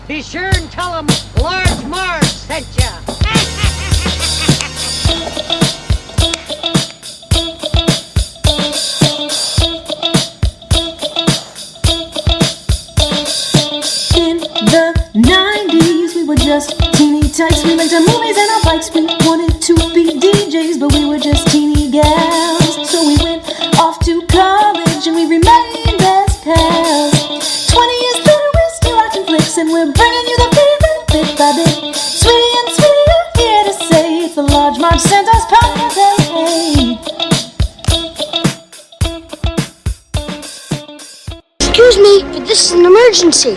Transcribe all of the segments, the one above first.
Be sure and tell them Large Marv sent ya. In the 90s, we were just teeny tykes. We liked our movies and our bikes. We wanted to be DJs, but we were just teeny gals. So we went off to college and we remained best pals. 20 years later, we're still watching flicks and we're bringing you the favorite bit by bit. Sweety and Sweety are here to say it's the Large Marv Santa's podcast. Hey. Excuse me, but this is an emergency.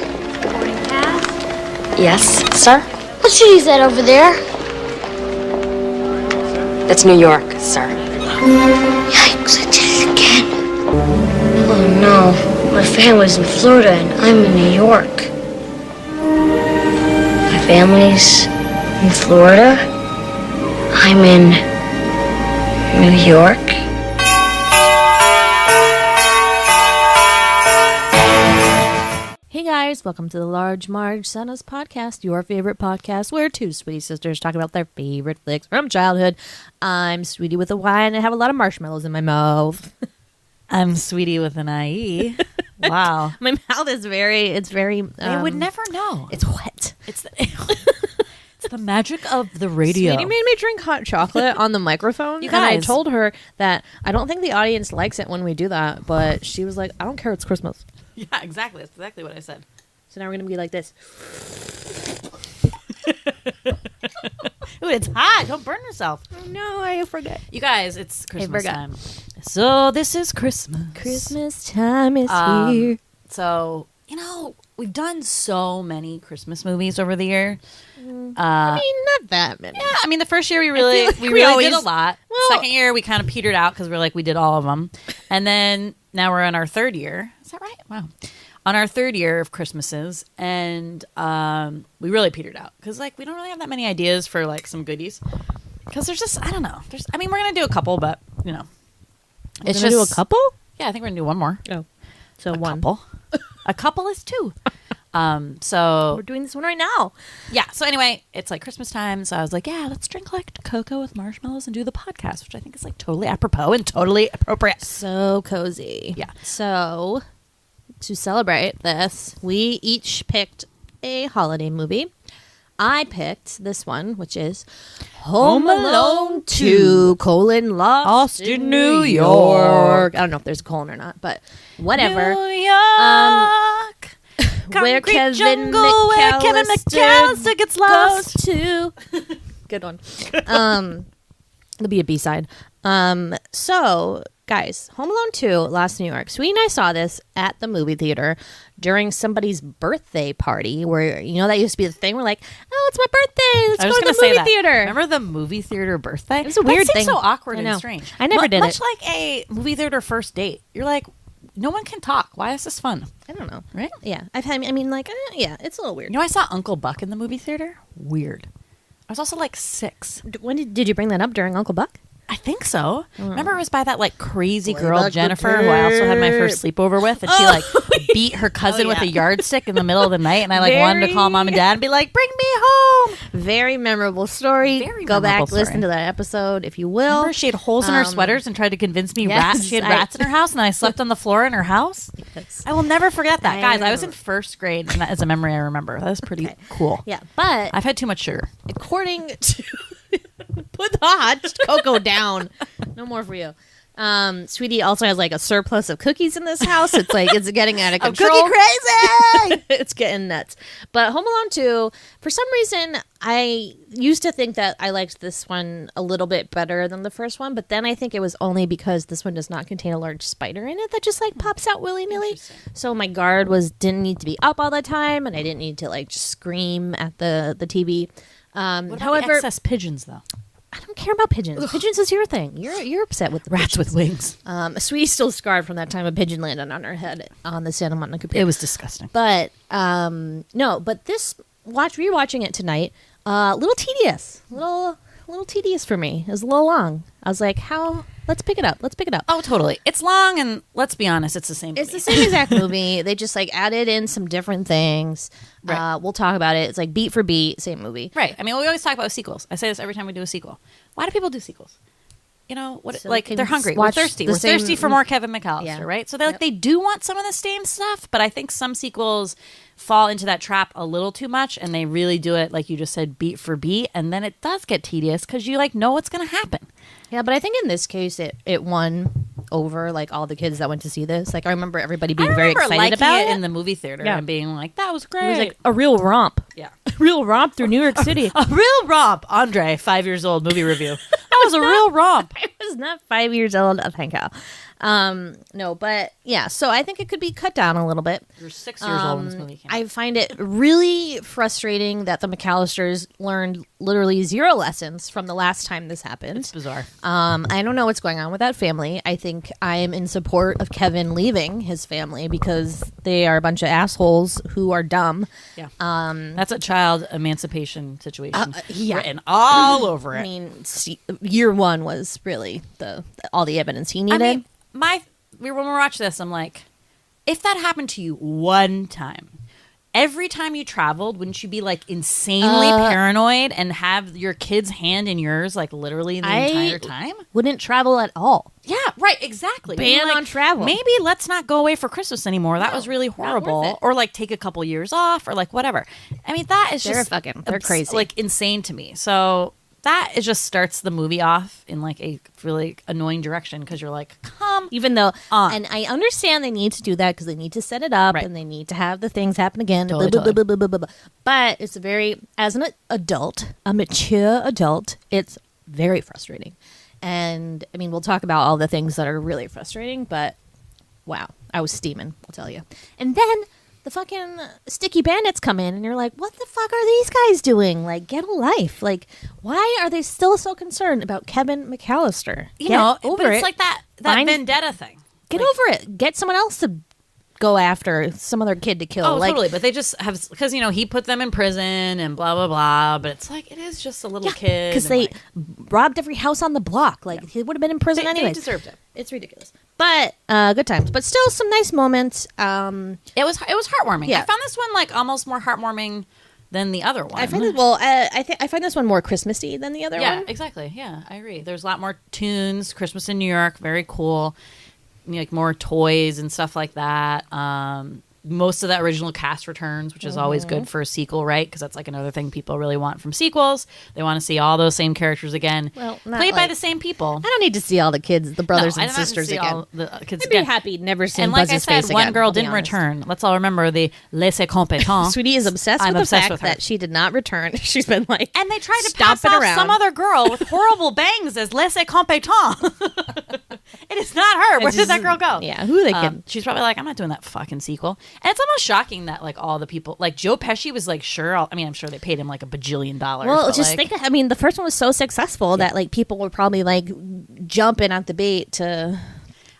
Yes, sir? What city is that over there? That's New York, sir. Yikes, I did it again. Oh no, my family's in Florida and I'm in New York. My family's in Florida. I'm in New York. Hey guys, welcome to the Large Marv Santa's podcast, your favorite podcast where two Sweety sisters talk about their favorite flicks from childhood. I'm Sweety with a Y and I have a lot of marshmallows in my mouth. I'm Sweety with an IE. Wow. My mouth is very, They would never know. It's wet. It's the magic of the radio. Sweety made me drink hot chocolate on the microphone. You And I guys. told her that I don't think the audience likes it when we do that, but she was like, I don't care, it's Christmas. Yeah, exactly. That's exactly what I said. So now we're going to be like this. Ooh, it's hot. Don't burn yourself. Oh, no, I forget. You guys, it's Christmas forgot. time. So this is Christmas. Christmas time is here. So, we've done so many Christmas movies over the year. I mean, not that many. Yeah, I mean, the first year we really did a lot. Well- Second year we kind of petered out because we did all of them. And then now we're in our third year. Is that right? Wow. On our third year of Christmases, and we really petered out because we don't really have that many ideas for some goodies. Because there's just, I don't know. We're gonna do a couple, but it's Gonna do a couple? Yeah, I think we're gonna do one more. Oh, so A one. couple. A couple is two. So We're doing this one right now. yeah. So anyway, it's Christmas time. So I was like, yeah, let's drink cocoa with marshmallows and do the podcast, which I think is totally apropos and totally appropriate. So cozy. Yeah. So to celebrate this, we each picked a holiday movie. I picked this one, which is Home Alone 2, Lost in New York. I don't know if there's a colon or not, but whatever. New York. Where Concrete Kevin jungle, where Kevin McCallisters gets lost. goes to. Good one. It'll be a B-side. So, guys, Home Alone 2, Lost in New York. Sweet and I saw this at the movie theater during somebody's birthday party where, that used to be the thing. We're like, oh, it's my birthday. Let's go to the movie theater. Remember the movie theater birthday? It was a weird that seems thing. so awkward I know. and strange. I never did much it. like a movie theater first date. You're like, no one can talk. Why is this fun? I don't know. Right? Yeah. yeah, it's a little weird. I saw Uncle Buck in the movie theater. Weird. I was also 6. When did you bring that up during Uncle Buck? I think so. Remember it was by that crazy Way girl back the Jennifer who I also had my first sleepover with, and she beat her cousin with a yardstick in the middle of the night, and I wanted to call mom and dad and be like, "Bring me home." Very memorable story. Very Go memorable back, listen story. to that episode if you will. Remember she had holes in her sweaters and tried to convince me yes, she had rats in her house, and I slept on the floor in her house. Yes. I will never forget that, guys. I was in remember. first grade, and that is a memory I remember. That was pretty cool. Yeah, but I've had too much sugar. according to put the hot cocoa down. No more for you. Sweetie also has a surplus of cookies in this house. It's it's getting out of control. Cookie crazy. It's getting nuts. But Home Alone 2, for some reason, I used to think that I liked this one a little bit better than the first one, but then I think it was only because this one does not contain a large spider in it that just pops out willy-nilly. So my guard didn't need to be up all the time, and I didn't need to just scream at the TV. What about However, the excess pigeons, though? I don't care about pigeons. Pigeons is your thing. You're upset with the Rats pigeons. with wings. Sweetie's still scarred from that time a pigeon landed on her head on the Santa Monica Pier. It was disgusting. But no, but this rewatching it tonight, a little tedious, little little tedious for me. It was a little long. I was like, how? Let's pick it up. Let's pick it up. Oh, totally. It's long, and let's be honest, it's the same It's movie. the same exact movie. They just like added in some different things. Right. We'll talk about it. It's like beat for beat, same movie. Right. I mean, we always talk about sequels. I say this every time we do a sequel. Why do people do sequels? You know, what? So Like they can they're hungry. We're watch thirsty. the We're same- thirsty for more Kevin McCallister, Yeah. right? So they do want some of the same stuff, but I think some sequels fall into that trap a little too much, and they really do it like you just said, beat for beat, and then it does get tedious because you like know what's going to happen. Yeah, but I think in this case, it won over like all the kids that went to see this. Like I remember everybody being very excited liking about it it. in the movie theater Yeah. and being like, "That was great." It was like a real romp. Yeah. A real romp through New York City. A real romp. Andre, 5 years old, movie review. That was a real romp. I was not 5 years old. Oh, thank God. No, but yeah, so I think it could be cut down a little bit. You were 6 years old when this movie came out. I find it really frustrating that the McCallisters learned literally 0 lessons from the last time this happened. It's bizarre. I don't know what's going on with that family. I think I am in support of Kevin leaving his family because they are a bunch of assholes who are dumb. Yeah. That's a child emancipation situation. yeah. Written all over it. I mean, year 1 was really all the evidence he needed. I mean, when we watch this, I'm like, if that happened to you one time, every time you traveled, wouldn't you be like insanely paranoid and have your kid's hand in yours like literally the entire time? Wouldn't travel at all. Yeah, right, exactly. Ban Like, on travel. Maybe let's not go away for Christmas anymore. That was really horrible. it. Or like take a couple years off or like whatever. I mean, that is They're just they're crazy. like insane to me. So that it just starts the movie off in like a really annoying direction because you're like, come Even though, on. and I understand they need to do that because they need to set it up Right. and they need to have the things happen again. Totally, blah, blah, blah, blah, blah, blah, blah. But it's as an adult, a mature adult, it's very frustrating. And I mean, we'll talk about all the things that are really frustrating, but wow, I was steaming, I'll tell you. And then the fucking Sticky Bandits come in and you're like, what the fuck are these guys doing? Like, get a life. Like, why are they still so concerned about Kevin McCallister? you Get know, over but it. it's like that Find- vendetta thing. Get over it. Get someone else to go after some other kid to kill. Oh, like, totally. But they just have because he put them in prison and blah blah blah. But it's like it is just a little kid because and, they like, robbed every house on the block. Like he would have been in prison they anyway. deserved it. It's ridiculous. But good times. But still some nice moments. It was heartwarming. Yeah. I found this one like almost more heartwarming than the other one. I find it, well, I find this one more Christmassy than the other yeah, one. exactly. Yeah, I agree. There's a lot more tunes. Christmas in New York, very cool. Like more toys and stuff like that. Most of the original cast returns, which is always good for a sequel, right? Because that's like another thing people really want from sequels. They want to see all those same characters again, Well, not played by like- the same people. I don't need to see all the kids, the brothers No, I and don't have to sisters see again. all the kids I'd be again. happy never seeing And like I Buzz's said, face one again, girl I'll be didn't honest. return. Let's all remember the laissez compétent. Sweetie is obsessed I'm with the obsessed fact with her. that she did not return. She's been like, And they tried to pass stomping off around. some other girl with horrible bangs as laissez compétent. It is not her. Where did that girl go? Yeah, who are they kidding? She's probably like, I'm not doing that fucking sequel. And it's almost shocking that like all the people, like Joe Pesci was like, sure. I'm sure they paid him like $1 bajillion. Well, but, just like, think. I mean, the first one was so successful that like people were probably like jumping at the bait to.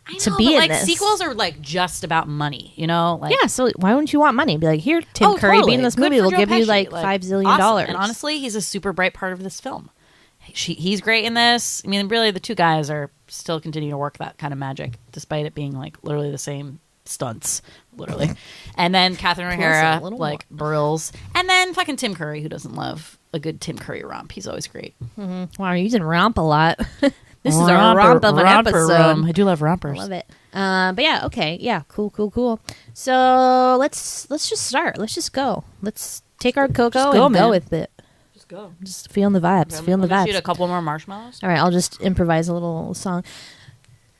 I know, to be but, in like this. sequels are like just about money, you know? Like, Yeah, so why wouldn't you want money? Be like, here, Tim oh, Curry, be totally. in this Good movie. for We'll Joe give you Pesci. like $5 zillion. Awesome. And honestly, he's a super bright part of this film. He's great in this. I mean, really, the two guys are still continuing to work that kind of magic, despite it being like literally the same stunts, literally. And then Catherine Plus O'Hara a little like brills, and then fucking Tim Curry, who doesn't love a good Tim Curry romp? He's always great. Wow, you're using romp a lot. This is a romp of an episode. I do love rompers. Love it. But yeah, okay, yeah, cool. So let's just start. Let's just go. Let's take our cocoa go, and man. go with it. Just go. Just feeling the vibes. Feeling the Let me vibes. shoot a couple more marshmallows. All right, I'll just improvise a little song.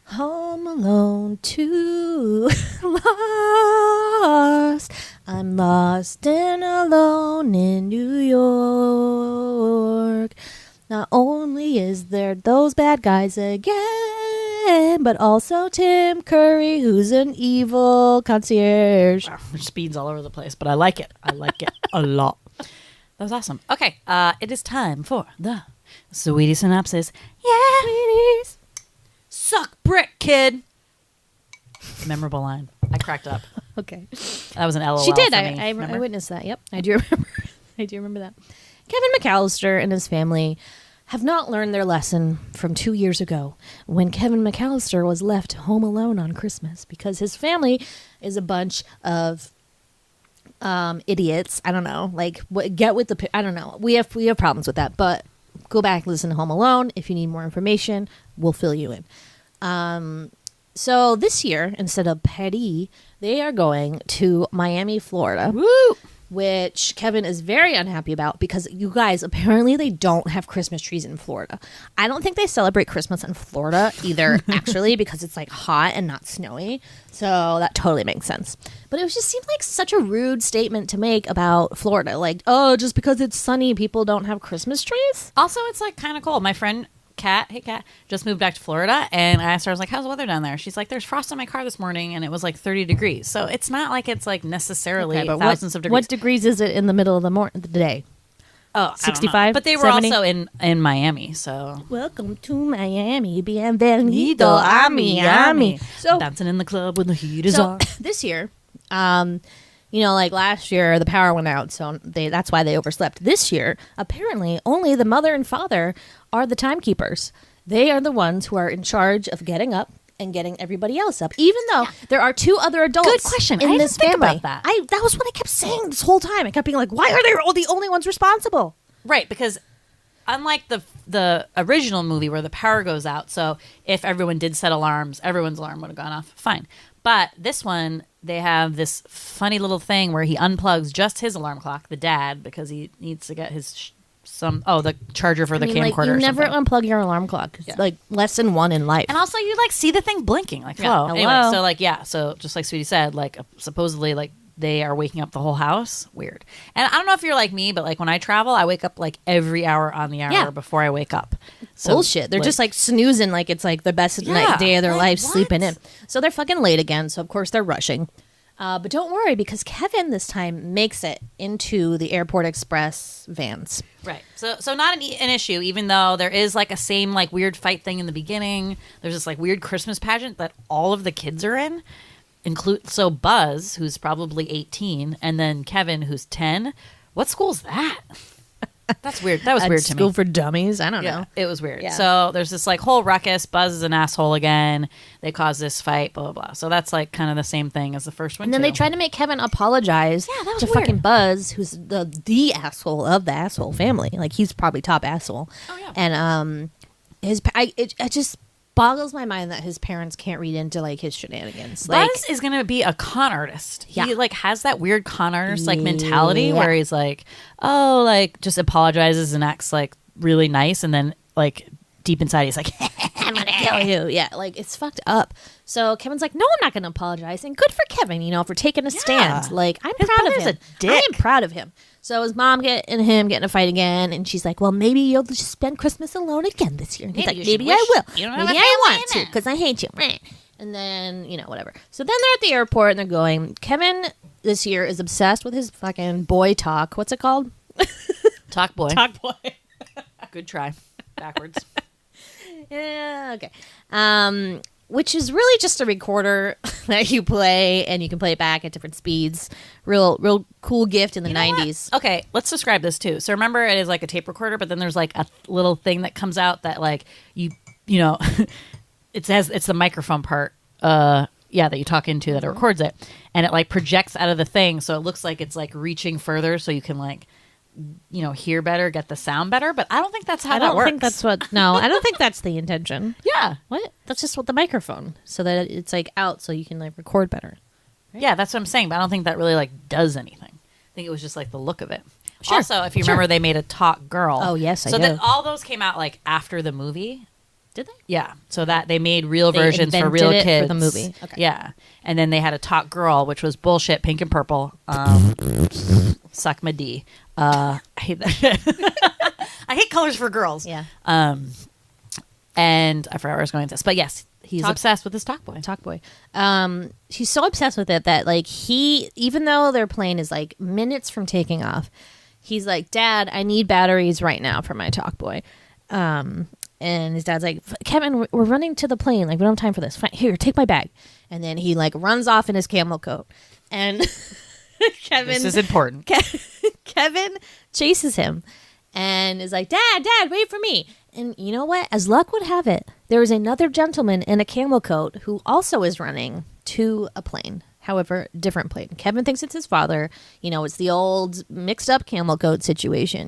Home alone, too lost. I'm lost and alone in New York. Not only is there those bad guys again, but also Tim Curry, who's an evil concierge. Wow, there's speeds all over the place, but I like it. I like it a lot. That was awesome. Okay, it is time for the Sweety synopsis. Yeah, Sweeties. Suck brick, kid. Memorable line. I cracked up. Okay. That was an LOL. She did. For I me. witnessed that. Yep. I do remember. I do remember that. Kevin McCallister and his family have not learned their lesson from 2 years ago when Kevin McCallister was left home alone on Christmas because his family is a bunch of idiots. I don't know. Like, get with the... I don't know. We have problems with that, but go back, listen to Home Alone. If you need more information, we'll fill you in. So this year, instead of Paris, they are going to Miami, Florida. Woo! Which Kevin is very unhappy about because, you guys, apparently they don't have Christmas trees in Florida. I don't think they celebrate Christmas in Florida either, actually, because it's like hot and not snowy. So that totally makes sense. But it just seemed like such a rude statement to make about Florida. Like, oh, just because it's sunny, people don't have Christmas trees? Also, it's like kind of cold. My friend Kat, hey Kat, just moved back to Florida, and I asked her, I was like, how's the weather down there? She's like, there's frost on my car this morning, and it was like 30 degrees. So it's not like it's like necessarily thousands of degrees. What degrees is it in the middle of the day? Oh, 65? But they were 70? also in Miami, so. Welcome to Miami, bienvenido a Miami. So, dancing in the club when the heat is on. This year, like last year, the power went out, so that's why they overslept. This year, apparently, only the mother and father are the timekeepers. They are the ones who are in charge of getting up and getting everybody else up, even though there are two other adults. Good question. In I this didn't family. think about that. That was what I kept saying this whole time. I kept being like, why are they all the only ones responsible? Right, because unlike the original movie where the power goes out, so if everyone did set alarms, everyone's alarm would have gone off. Fine. But this one, they have this funny little thing where he unplugs just his alarm clock, the dad, because he needs to get his the charger for the camcorder. You or never something. unplug your alarm clock. It's like lesson one in life. And also, you like see the thing blinking, like hello. Anyway, so just like Sweety said, like supposedly like they are waking up the whole house. Weird. And I don't know if you're like me, but like when I travel, I wake up like every hour on the hour before I wake up. So, bullshit. They're just like snoozing like it's like the best day of their life, sleeping in. So they're fucking late again. So of course they're rushing. But don't worry, because Kevin this time makes it into the Airport Express vans. Right. So not an issue, even though there is like a same like weird fight thing in the beginning. There's this like weird Christmas pageant that all of the kids are in. So Buzz, who's probably 18, and then Kevin, who's 10. What school's that? That's weird. That was weird to me. School for dummies? I don't know. It was weird. Yeah. So there's this like whole ruckus. Buzz is an asshole again. They cause this fight, blah, blah, blah. So that's like kind of the same thing as the first one, And then they tried to make Kevin apologize to fucking Buzz, who's the asshole of the asshole family. Like, he's probably top asshole. Oh, yeah. And it just boggles my mind that his parents can't read into like his shenanigans. Like, Buzz is going to be a con artist. Yeah. He like has that weird con artist like mentality where he's like, oh, like just apologizes and acts like really nice. And then like deep inside, he's like, I'm going to kill you. Yeah, like it's fucked up. So Kevin's like, no, I'm not going to apologize. And good for Kevin, for taking a stand. Like, I'm proud of him. I am proud of him. So his mom and him get in a fight again, and she's like, well, maybe you'll just spend Christmas alone again this year. And he's like, maybe I will. Maybe I want to, because I hate you. And then, whatever. So then they're at the airport, and they're going, Kevin this year is obsessed with his fucking boy talk. What's it called? Talk boy. Talk boy. Good try. Backwards. Yeah, okay. Which is really just a recorder that you play, and you can play it back at different speeds. Real cool gift in the 90s. Okay, let's describe this too. So remember, it is like a tape recorder, but then there's like a little thing that comes out that like it's the microphone part. That you talk into that it records it, and it like projects out of the thing, so it looks like it's like reaching further, so you can like hear better, get the sound better. But I don't think that's how that works. I don't think that's the intention. Yeah. What? That's just what the microphone, so that it's like out, so you can like record better. Right? Yeah, that's what I'm saying. But I don't think that really like does anything. I think it was just like the look of it. Sure. Also, if you remember, they made a Talk Girl. Oh yes, I do. So that all those came out like after the movie. Did they? Yeah. So that they made real versions for real kids for the movie. Okay. Yeah. And then they had a Talk Girl, which was bullshit, pink and purple. Suck my D. I hate that shit. I hate colors for girls. Yeah. And I forgot where I was going with this. But yes, he's obsessed with his Talk Boy. Talk Boy. He's so obsessed with it that like even though their plane is like minutes from taking off, he's like, Dad, I need batteries right now for my Talk Boy. And his dad's like, Kevin, we're running to the plane. Like, we don't have time for this. Fine, here, take my bag. And then he like runs off in his camel coat. And Kevin, this is important. Kevin chases him and is like, Dad, wait for me. And you know what? As luck would have it, there is another gentleman in a camel coat who also is running to a plane. However, different plane. Kevin thinks it's his father. It's the old mixed up camel coat situation.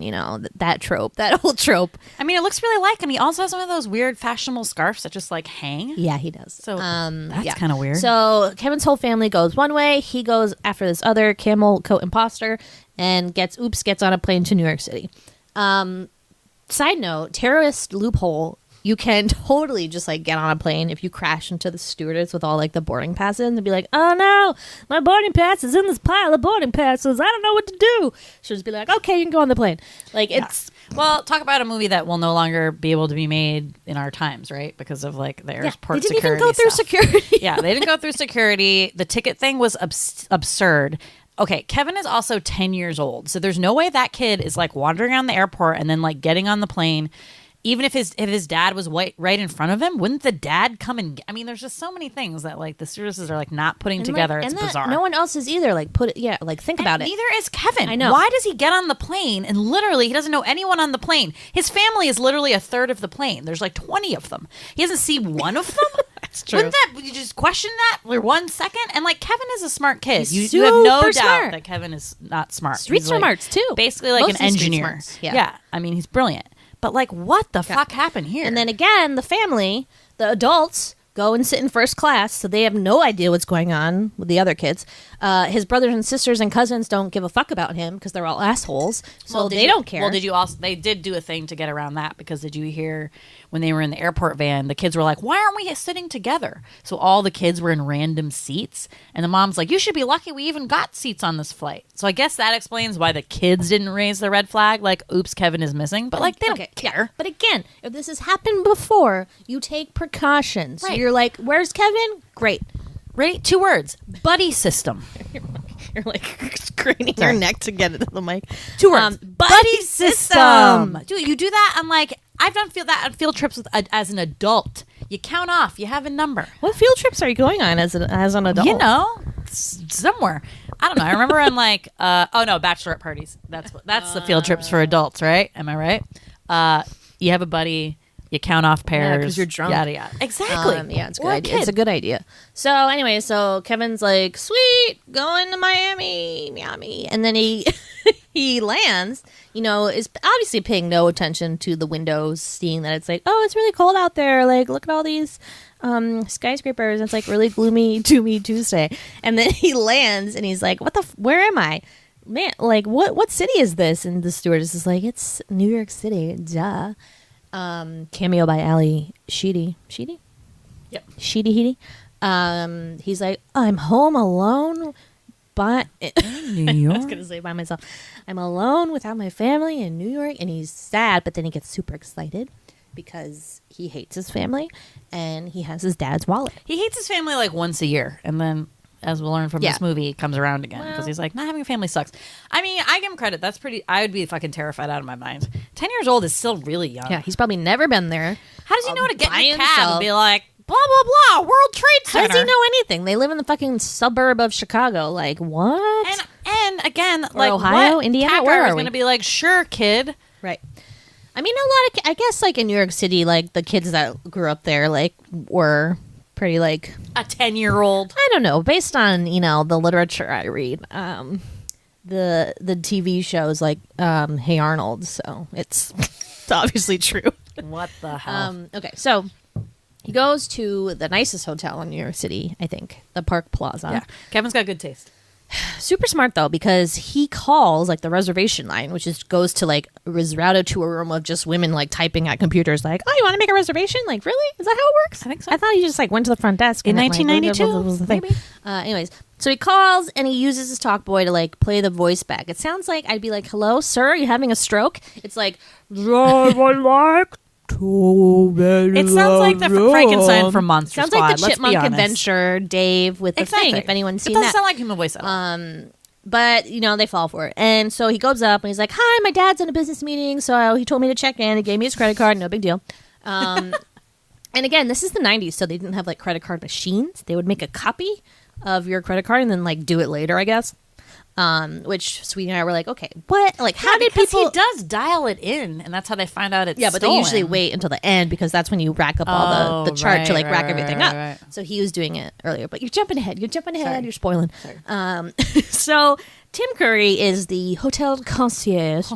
That trope, that old trope. I mean, it looks really like him. He also has one of those weird fashionable scarves that just like hang. Yeah, he does. So that's kind of weird. So Kevin's whole family goes one way. He goes after this other camel coat imposter and gets on a plane to New York City. Side note, terrorist loophole. You can totally just like get on a plane if you crash into the stewardess with all like the boarding passes and be like, oh no, my boarding pass is in this pile of boarding passes. I don't know what to do. She'll just be like, okay, you can go on the plane. Like it's well, talk about a movie that will no longer be able to be made in our times, right? Because of like the airport they didn't security. even go through stuff. security. Yeah, they didn't go through security. The ticket thing was absurd. Okay, Kevin is also 10 years old, so there's no way that kid is like wandering around the airport and then like getting on the plane. Even if his dad was right in front of him, wouldn't the dad come and... I mean, there's just so many things that, like, the stewardesses are, like, not putting together. It's bizarre. No one else is either. Like, think about it. Neither is Kevin. I know. Why does he get on the plane and literally he doesn't know anyone on the plane? His family is literally a third of the plane. There's, like, 20 of them. He doesn't see one of them? That's true. You just question that for 1 second? And, like, Kevin is a smart kid. He's You have no super doubt smart. that Kevin is not smart. Street He's, like, smarts, too. Basically, like, Mostly an street engineer. smarts, yeah. I mean, he's brilliant. But, like, what the fuck happened here? And then again, the family, the adults, go and sit in first class, so they have no idea what's going on with the other kids. His brothers and sisters and cousins don't give a fuck about him because they're all assholes, so they don't care. Well, did you also? They did do a thing to get around that because did you hear when they were in the airport van? The kids were like, "Why aren't we sitting together?" So all the kids were in random seats, and the mom's like, "You should be lucky we even got seats on this flight." So I guess that explains why the kids didn't raise the red flag. Like, "Oops, Kevin is missing," but like they don't care. Yeah. But again, if this has happened before, you take precautions. Right. You're like, "Where's Kevin?" Great. Ready? 2 words: buddy system. You're like craning your neck to get it to the mic. 2 words: buddy system. Dude, you do that on like I've done on field trips as an adult. You count off. You have a number. What field trips are you going on as an adult? You know, somewhere. I don't know. I remember on like bachelorette parties. That's the field trips for adults, right? Am I right? You have a buddy. You count off pairs. because you're drunk. Yada yada. Exactly. Yeah, it's a good idea. It's a good idea. So anyway, Kevin's like, sweet, going to Miami. And then he he lands, is obviously paying no attention to the windows, seeing that it's like, oh, it's really cold out there. Like, look at all these skyscrapers. It's like really gloomy Tuesday. And then he lands and he's like, where am I? Man, like, what city is this? And the stewardess is like, it's New York City, duh. Cameo by Ali Sheedy. Sheedy? Yep. Sheedy. He's like, I'm home alone in New York. I was going to say by myself. I'm alone without my family in New York. And he's sad, but then he gets super excited because he hates his family and he has his dad's wallet. He hates his family like once a year. And then, as we'll learn from this movie, it comes around again because he's like, not having a family sucks. I mean, I give him credit. That's I would be fucking terrified out of my mind. 10 years old is still really young. Yeah, he's probably never been there. How does he know to get in a cab himself. and be like, blah, blah, blah, World Trade Center? How does he know anything? They live in the fucking suburb of Chicago. Like, what? And again, or like, Ohio, what Indiana, cat where guy are is we? going to be like, sure, kid. Right. I mean, a lot of, I guess, like, in New York City, like, the kids that grew up there, like, were pretty, like... A 10-year-old. I don't know. Based on, the literature I read, the TV shows, like, Hey Arnold, so it's obviously true. What the hell? Okay, so... He goes to the nicest hotel in New York City, I think, the Park Plaza. Yeah, Kevin's got good taste. Super smart, though, because he calls, like, the reservation line, which goes to, like, is routed to a room of just women, like, typing at computers, like, oh, you want to make a reservation? Like, really? Is that how it works? I think so. I thought he just, like, went to the front desk. In and 1992, was the thing. maybe? Anyways, so he calls, and he uses his talk boy to, like, play the voice back. It sounds like I'd be like, hello, sir, are you having a stroke? It's like, I would like... It sounds like the Frankenstein from Monster Sounds Squad. like the let's Chipmunk be honest. Adventure Dave with the thing, if anyone's seen that. It doesn't sound like human voice at all. But, they fall for it. And so he goes up and he's like, hi, my dad's in a business meeting, so he told me to check in. He gave me his credit card. No big deal. And again, this is the 90s, so they didn't have, like, credit card machines. They would make a copy of your credit card and then, like, do it later, I guess. which Sweety and I were like, okay, what? Like, how did because people? he does dial it in, and that's how they find out it's Yeah, but they stolen. usually wait until the end because that's when you rack up all the chart to like rack everything up. Right. So he was doing it earlier, but you're jumping ahead. You're spoiling. So Tim Curry is the hotel concierge.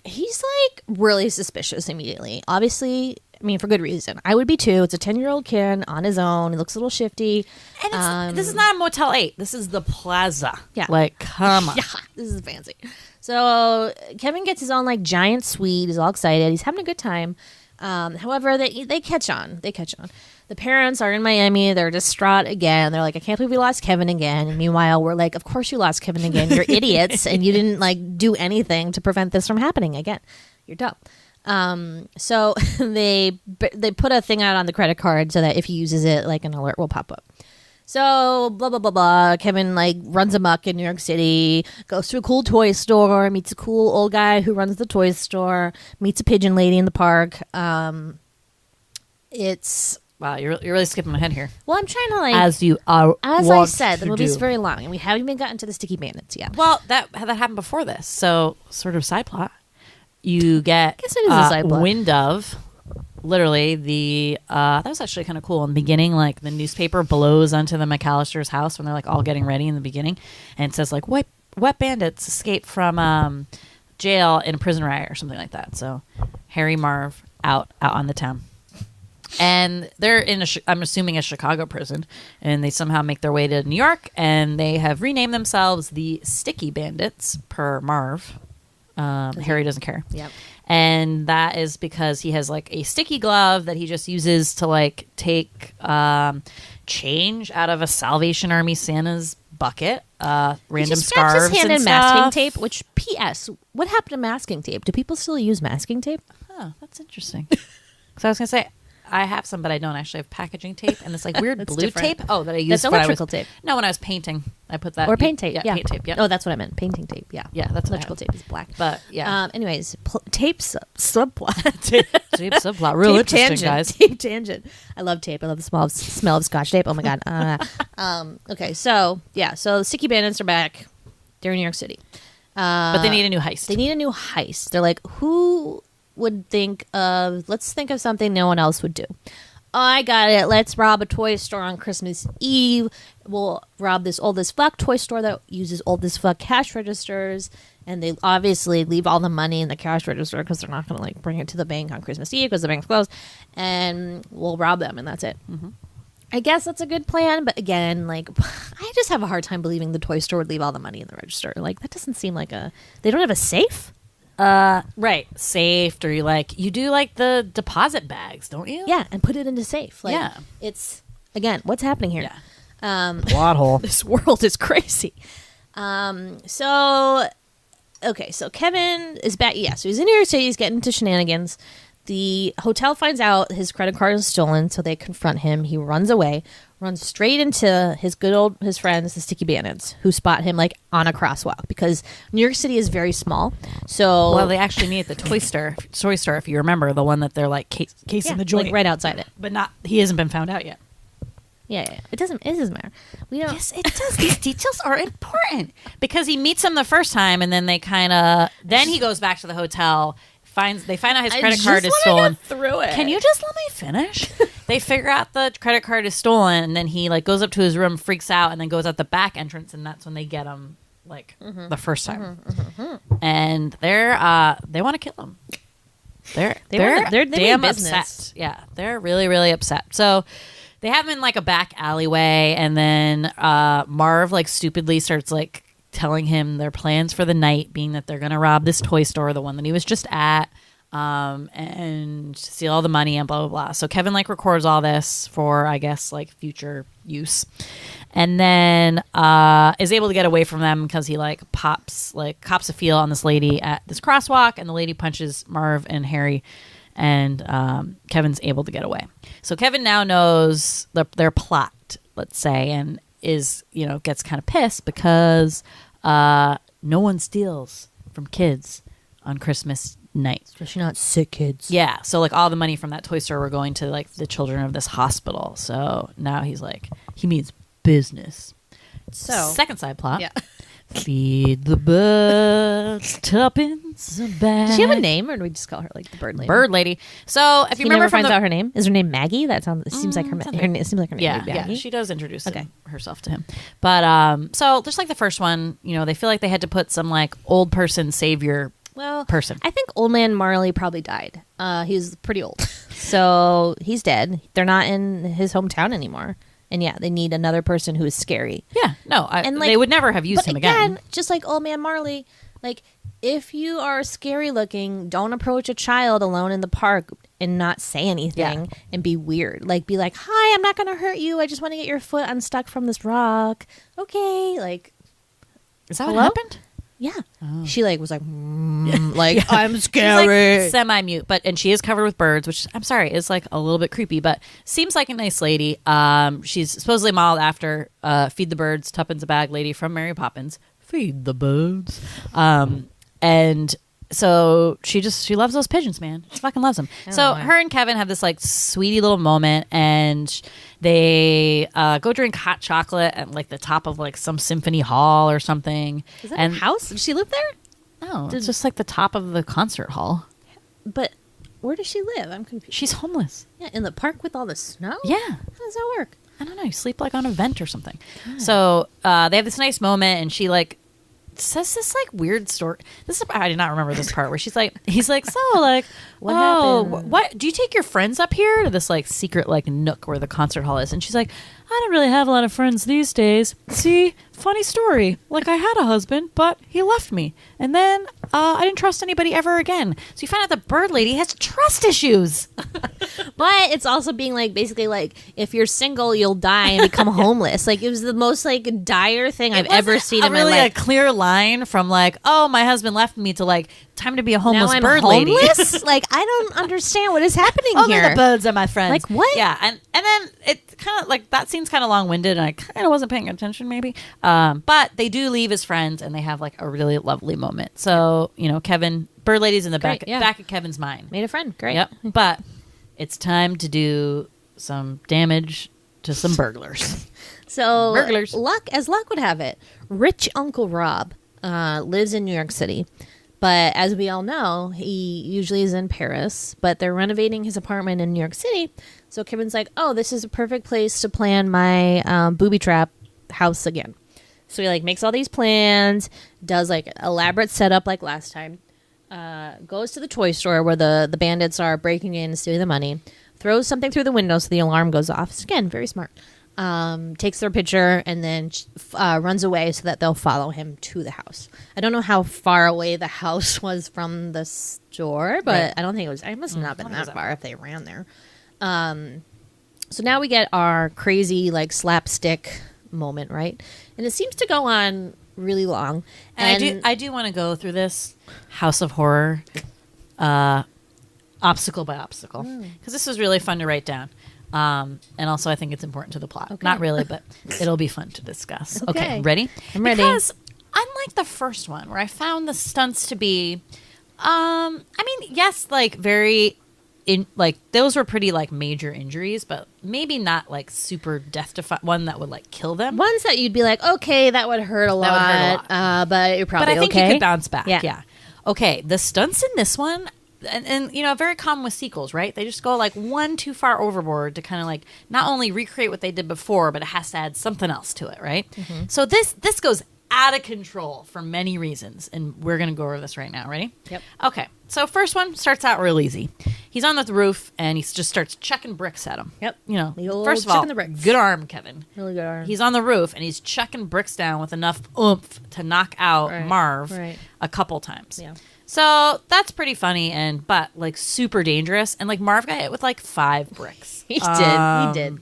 He's like really suspicious immediately. Obviously, I mean, for good reason. I would be too. It's a 10-year-old kid on his own. He looks a little shifty. And this is not a Motel 8. This is the Plaza. Yeah. Like, come on. Yeah, this is fancy. So Kevin gets his own like giant suite. He's all excited. He's having a good time. However, they catch on. The parents are in Miami. They're distraught again. They're like, I can't believe we lost Kevin again. And meanwhile, we're like, of course you lost Kevin again. You're idiots, and you didn't like do anything to prevent this from happening again. You're dumb. So they put a thing out on the credit card so that if he uses it, like an alert will pop up. So blah blah blah blah. Kevin like runs amok in New York City, goes to a cool toy store, meets a cool old guy who runs the toy store, meets a pigeon lady in the park. It's Wow, you're really skipping ahead here. well, I'm trying to like As you are. as I said, the movie's very long, and we haven't even gotten to the Sticky Bandits yet. Well, that happened before this. So, sort of side plot. You get guess it is a side plot. wind of literally that was actually kind of cool in the beginning. Like the newspaper blows onto the McCallisters' house when they're like all getting ready in the beginning, and it says like wet bandits escape from jail in a prison riot or something like that. So Harry, Marv out on the town, and they're in I'm assuming a Chicago prison, and they somehow make their way to New York, and they have renamed themselves the Sticky Bandits per Marv. Harry doesn't care. Yep. And that is because he has like a sticky glove that he just uses to like take change out of a Salvation Army Santa's bucket, random He just scarves wraps his hand and in masking stuff. tape. Which, P.S. What happened to masking tape? Do people still use masking tape? Oh, that's interesting. So I was gonna say I have some, but I don't actually have packaging tape and this like weird That's blue different. tape. Oh, that I use That's when I was electrical tape. No, when I was painting, I put that Or paint tape? Yeah, paint tape. Yeah. Oh, that's what I meant. Painting tape. Yeah. Yeah, that's what I electrical have. tape is black. But yeah, Anyways, tape subplot. tape subplot, real Tape interesting, tangent. guys. Tape tangent. I love tape. I love the smell of Scotch tape. Oh my god. Okay, so yeah, so Sticky Bandits are back. They're in New York City. But they need a new heist. They need a new heist. They're like, who would think of? Let's think of something no one else would do. I got it. Let's rob a toy store on Christmas Eve. We'll rob this old as fuck toy store that uses old as fuck cash registers. And they obviously leave all the money in the cash register because they're not going to like bring it to the bank on Christmas Eve because the bank's closed. And we'll rob them, and that's it. Mm-hmm. I guess that's a good plan. But again, like, I just have a hard time believing the toy store would leave all the money in the register. Like, that doesn't seem like they don't have a safe? Right, safe, or you do like the deposit bags, don't you? Yeah, and put it into safe. Like, Yeah. It's, again, what's happening here? Yeah. Plot hole. This world is crazy. So Kevin is back. Yeah, so he's in New York City. He's getting into shenanigans. The hotel finds out his credit card is stolen, so they confront him. He runs away, runs straight into his friends, the Sticky Bandits, who spot him like on a crosswalk because New York City is very small. So Well, they actually meet at the toy store, if you remember, the one that they're like casing the joint like right outside it. but he hasn't been found out yet. Yeah. It doesn't matter. We don't. Yes, it does. These details are important because he meets him the first time, and then then he goes back to the hotel. They find out his credit card is stolen. Through it. Can you just let me finish? They figure out the credit card is stolen, and then he like goes up to his room, freaks out, and then goes out the back entrance, and that's when they get him the first time. And they want to kill him. They're damn upset. Yeah, they're really, really upset. So they have him in like a back alleyway, and then Marv like stupidly starts like telling him their plans for the night, being that they're going to rob this toy store, the one that he was just at, and steal all the money and blah, blah, blah. So Kevin like records all this for, I guess, like future use. And then is able to get away from them because he cops a feel on this lady at this crosswalk, and the lady punches Marv and Harry, and Kevin's able to get away. So Kevin now knows their plot, let's say, and gets kind of pissed because no one steals from kids on Christmas night. Especially not sick kids. Yeah. So like all the money from that toy store were going to like the children of this hospital. So now he means business. So second side plot. Yeah. Feed the birds, tuppence a bag. Does she have a name, or do we just call her like the bird lady? Bird lady. So if you He remember never from finds the out her name. Is her name Maggie? That sounds. It seems like her. sounds Her name seems like her name. yeah, would be Maggie. yeah, she does introduce Okay. herself to him. But so just like the first one, they feel like they had to put some like old person savior Well, person. I think old man Marley probably died. He's pretty old, so he's dead. They're not in his hometown anymore, and yeah, they need another person who is scary. Yeah, no, And, like, they would never have used But him again. just like old man Marley, like if you are scary looking, don't approach a child alone in the park and not say anything and be weird. Like be like, "Hi, I'm not going to hurt you. I just want to get your foot unstuck from this rock." Okay, like Is that hello? what happened? yeah. Oh. She like was like, like I'm scary. She's like semi-mute, and she is covered with birds, which I'm sorry is like a little bit creepy, but seems like a nice lady. She's supposedly modeled after Feed the Birds, Tuppence a Bag lady from Mary Poppins. Feed the birds. And so she loves those pigeons, man. She fucking loves them. So her and Kevin have this like sweetie little moment, and they go drink hot chocolate at like the top of like some symphony hall or something. Is that and her house? Did she live there? No, it's just like the top of the concert hall. But where does she live? I'm confused. She's homeless. Yeah, in the park with all the snow? Yeah. How does that work? I don't know. You sleep like on a vent or something. So they have this nice moment, and she like says this like weird story. I did not remember this part where he's like, so like, What happened? happened? What do you take your friends up here to this like secret like nook where the concert hall is? And she's like, I don't really have a lot of friends these days. See, funny story. Like I had a husband, but he left me, and then I didn't trust anybody ever again. So you find out the bird lady has trust issues. But it's also being like basically like if you're single you'll die and become homeless. Like it was the most like dire thing I've ever seen in my really life. a clear line from like, oh, my husband left me to like time to be a homeless Now I'm bird lady. homeless? Like I don't understand what is happening Only here. the birds are my friends. Like, what? Yeah, and then it kind of like that scene's kind of long winded, and I kind of wasn't paying attention maybe. But they do leave as friends, and they have like a really lovely moment. So Kevin, bird lady's in the Great, back of Kevin's mind. Made a friend. Great. Yep. But it's time to do some damage to some burglars. So Burglars. luck would have it, rich Uncle Rob lives in New York City. But as we all know, he usually is in Paris, but they're renovating his apartment in New York City. So Kevin's like, oh, this is a perfect place to plan my booby trap house again. So he like makes all these plans, does like elaborate setup like last time, goes to the toy store where the bandits are breaking in and stealing the money, throws something through the window so the alarm goes off. It's, again, very smart. Takes their picture and then runs away so that they'll follow him to the house. I don't know how far away the house was from the store, but Right. I don't think it was. It must have not been that far if they ran there. So now we get our crazy like slapstick moment, right? And it seems to go on really long. And I do want to go through this House of Horror obstacle by obstacle because this was really fun to write down. And also I think it's important to the plot. Okay. Not really, but it'll be fun to discuss. Okay. Ready? I'm ready. Because unlike the first one where I found the stunts to be yes, like very those were pretty like major injuries, but maybe not like super death defying one that would like kill them. ones that you'd be like, okay, that would hurt a lot, would hurt a lot. but you're probably But I think okay. you could bounce back. Yeah. Yeah. Okay. The stunts in this one, and very common with sequels, right? They just go like one too far overboard to kind of like not only recreate what they did before, but it has to add something else to it, right? Mm-hmm. So this goes out of control for many reasons, and we're gonna go over this right now. Ready? Yep. Okay. So first one starts out real easy. He's on the roof and he just starts chucking bricks at him. Yep. The old First of all, chucking the bricks. good arm, Kevin. Really good arm. He's on the roof and he's chucking bricks down with enough oomph to knock out Right, Marv right. a couple times. Yeah. So that's pretty funny but like super dangerous. And like Marv got hit with like 5 bricks. He did.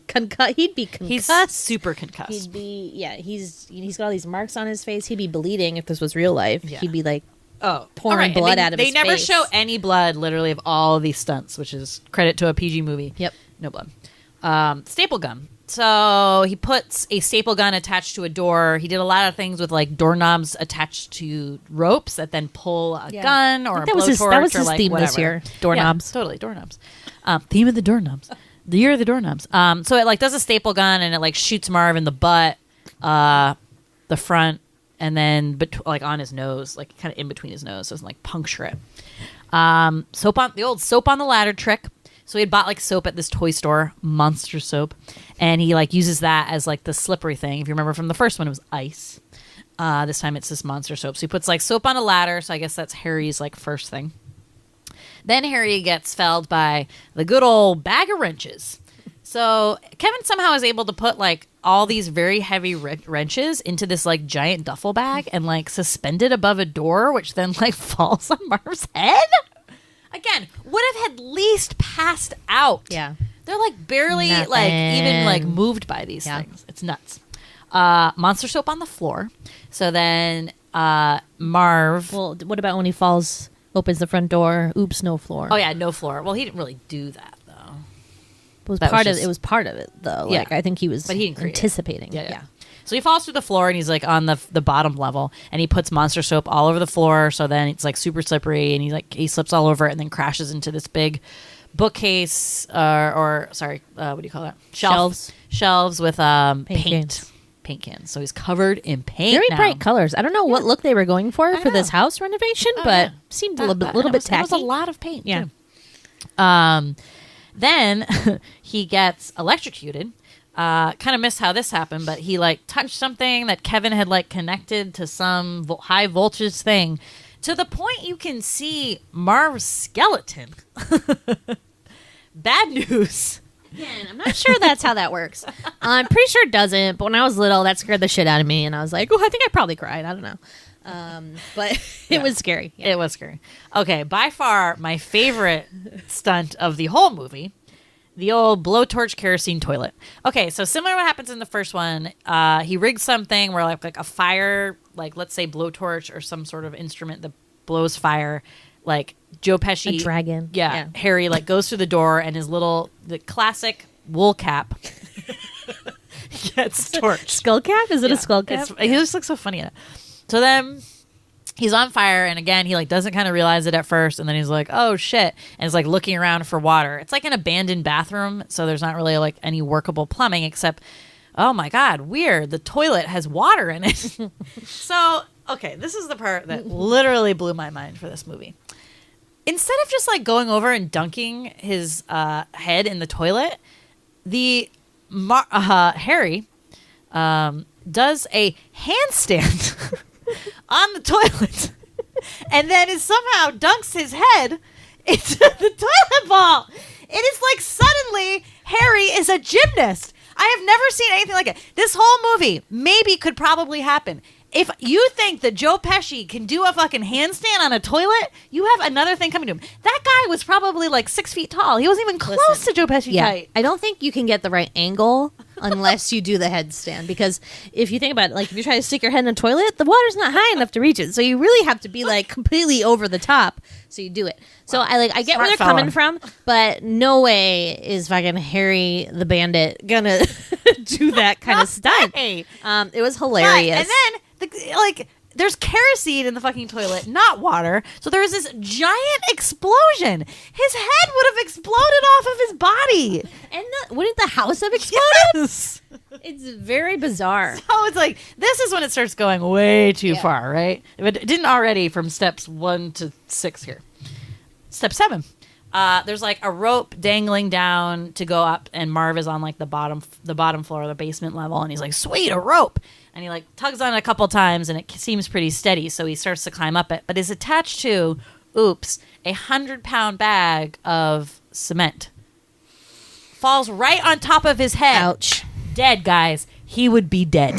He'd be He's concussed. super concussed. He'd be he's got all these marks on his face. He'd be bleeding if this was real life. Yeah. He'd be like pouring pouring blood out of his face. They never show any blood, literally, of all of these stunts, which is credit to a PG movie. Yep. No blood. Staple gun. So he puts a staple gun attached to a door. He did a lot of things with like doorknobs attached to ropes that then pull a gun or a that was his blowtorch or theme like this whatever. year. Doorknobs. Yeah, totally doorknobs. Theme of the doorknobs. The year of the doorknobs. So it like does a staple gun and it like shoots Marv in the butt, the front, and then like on his nose, like kind of in between his nose, so it doesn't like puncture it. The old soap on the ladder trick. So he had bought like soap at this toy store, Monster Soap, and he like uses that as like the slippery thing. If you remember from the first one, it was ice. This time it's this Monster Soap. So he puts like soap on a ladder. So I guess that's Harry's like first thing. Then Harry gets felled by the good old bag of wrenches. So Kevin somehow is able to put like all these very heavy wrenches into this like giant duffel bag and like suspend it above a door, which then like falls on Marv's head. Again, would have at least passed out. Yeah. They're like barely Nothing. like even like moved by these things. It's nuts. Monster Soap on the floor. So then Marv. Well, what about when he falls, opens the front door? Oops, no floor. Oh yeah, no floor. Well, he didn't really do that. It was That was part of just- it. Was part of it though. Yeah. Like I think he was But he didn't create it. anticipating. Yeah. So he falls through the floor and he's like on the bottom level and he puts Monster Soap all over the floor. So then it's like super slippery and he slips all over it and then crashes into this big bookcase what do you call that? Shelves with cans. paint cans. So he's covered in paint. Very now. bright colors. I don't know what look they were going for I this know. house renovation, Oh, but yeah. seemed a little bit tacky. That was a lot of paint. Yeah. Too. Then he gets electrocuted. Kind of missed how this happened, but he like touched something that Kevin had like connected to some high voltage thing to the point you can see Marv's skeleton. Bad news. Again, I'm not sure that's how that works. I'm pretty sure it doesn't, but when I was little, that scared the shit out of me, and I was like, oh, I think I probably cried. I don't know. But it was scary. Yeah. It was scary. Okay, by far my favorite stunt of the whole movie, the old blowtorch kerosene toilet. Okay, so similar to what happens in the first one, he rigs something where like a fire, like let's say blowtorch or some sort of instrument that blows fire, like Joe Pesci, A dragon. yeah. Harry like goes through the door and the classic wool cap gets torched. Skull cap? Is it a skull cap? He just looks so funny in it. So then he's on fire, and again, he like doesn't kind of realize it at first, and then he's like, "Oh shit!" and is like looking around for water. It's like an abandoned bathroom, so there's not really like any workable plumbing except, oh my god, weird! The toilet has water in it. So okay, this is the part that literally blew my mind for this movie. Instead of just like going over and dunking his head in the toilet, Harry does a handstand on the toilet and then somehow dunks his head into the toilet bowl. It is like suddenly Harry is a gymnast. I have never seen anything like it. This whole movie maybe could probably happen. If you think that Joe Pesci can do a fucking handstand on a toilet, you have another thing coming to him. That guy was probably like 6 feet tall. He wasn't even close to Joe Pesci height. I don't think you can get the right angle unless you do the headstand, because if you think about it, like if you try to stick your head in a toilet, the water's not high enough to reach it, so you really have to be like completely over the top, so you do it. So I get Smart where they're fella. coming from, but no way is fucking Harry the Bandit gonna do that kind of stunt. Hey. It was hilarious. And then there's kerosene in the fucking toilet, not water. So there was this giant explosion. His head would have exploded off of his body. And wouldn't the house have exploded? Yes. It's very bizarre. So it's like, this is when it starts going way too far, right? But it didn't already from steps 1 to 6 here. Step 7. There's like a rope dangling down to go up, and Marv is on like the bottom floor of the basement level, and he's like, sweet, a rope. And he like tugs on it a couple times, and it seems pretty steady, so he starts to climb up it. But is attached to, a 100-pound bag of cement. Falls right on top of his head. Ouch. Dead, guys. He would be dead.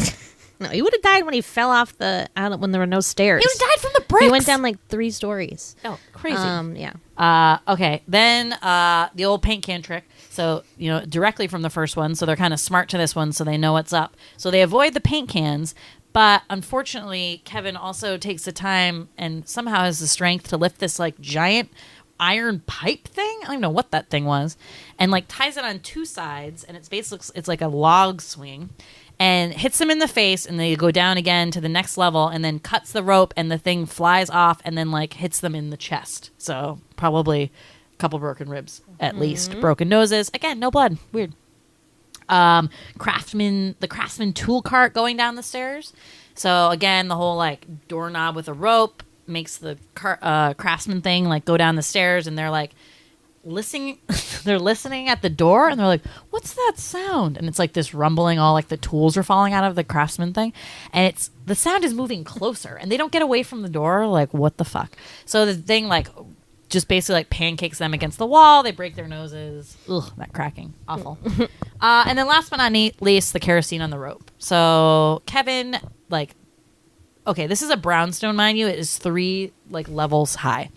No, he would have died when he fell off when there were no stairs. He would have died from the bricks. He went down like 3 stories. Oh, crazy. Yeah. Okay. Then the old paint can trick. So, directly from the first one. So they're kind of smart to this one, so they know what's up. So they avoid the paint cans. But unfortunately, Kevin also takes the time and somehow has the strength to lift this like giant iron pipe thing. I don't even know what that thing was. And like ties it on 2 sides. And it's like a log swing. And hits them in the face, and they go down again to the next level, and then cuts the rope, and the thing flies off, and then like hits them in the chest. So probably a couple broken ribs, at least. Broken noses. Again, no blood. Weird. The craftsman tool cart going down the stairs. So again, the whole like doorknob with a rope makes the craftsman thing like go down the stairs, and they're like listening. They're listening at the door, and they're like, "What's that sound?" And it's like this rumbling. All like the tools are falling out of the craftsman thing, and the sound is moving closer, and they don't get away from the door. Like, what the fuck? So the thing like just basically like pancakes them against the wall. They break their noses. Ugh, that cracking. Awful. And then last but not least, the kerosene on the rope. So Kevin, like, okay, this is a brownstone, mind you. It is 3 like levels high.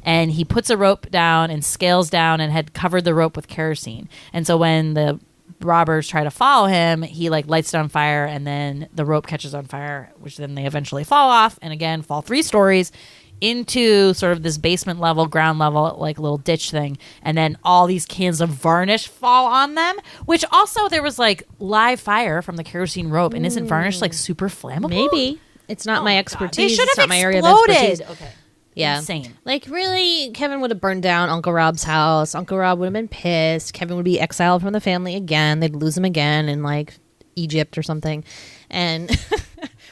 And he puts a rope down and scales down and had covered the rope with kerosene. And so when the robbers try to follow him, he like lights it on fire, and then the rope catches on fire, which then they eventually fall off and again fall 3 stories into sort of this basement level, ground level, like little ditch thing. And then all these cans of varnish fall on them, which also there was like live fire from the kerosene rope. And isn't varnish like super flammable? Maybe. It's not my expertise. They should It's have not my area of expertise. exploded. Okay. Yeah. Insane. Like, really, Kevin would have burned down Uncle Rob's house. Uncle Rob would have been pissed. Kevin would be exiled from the family again. They'd lose him again in, like, Egypt or something. And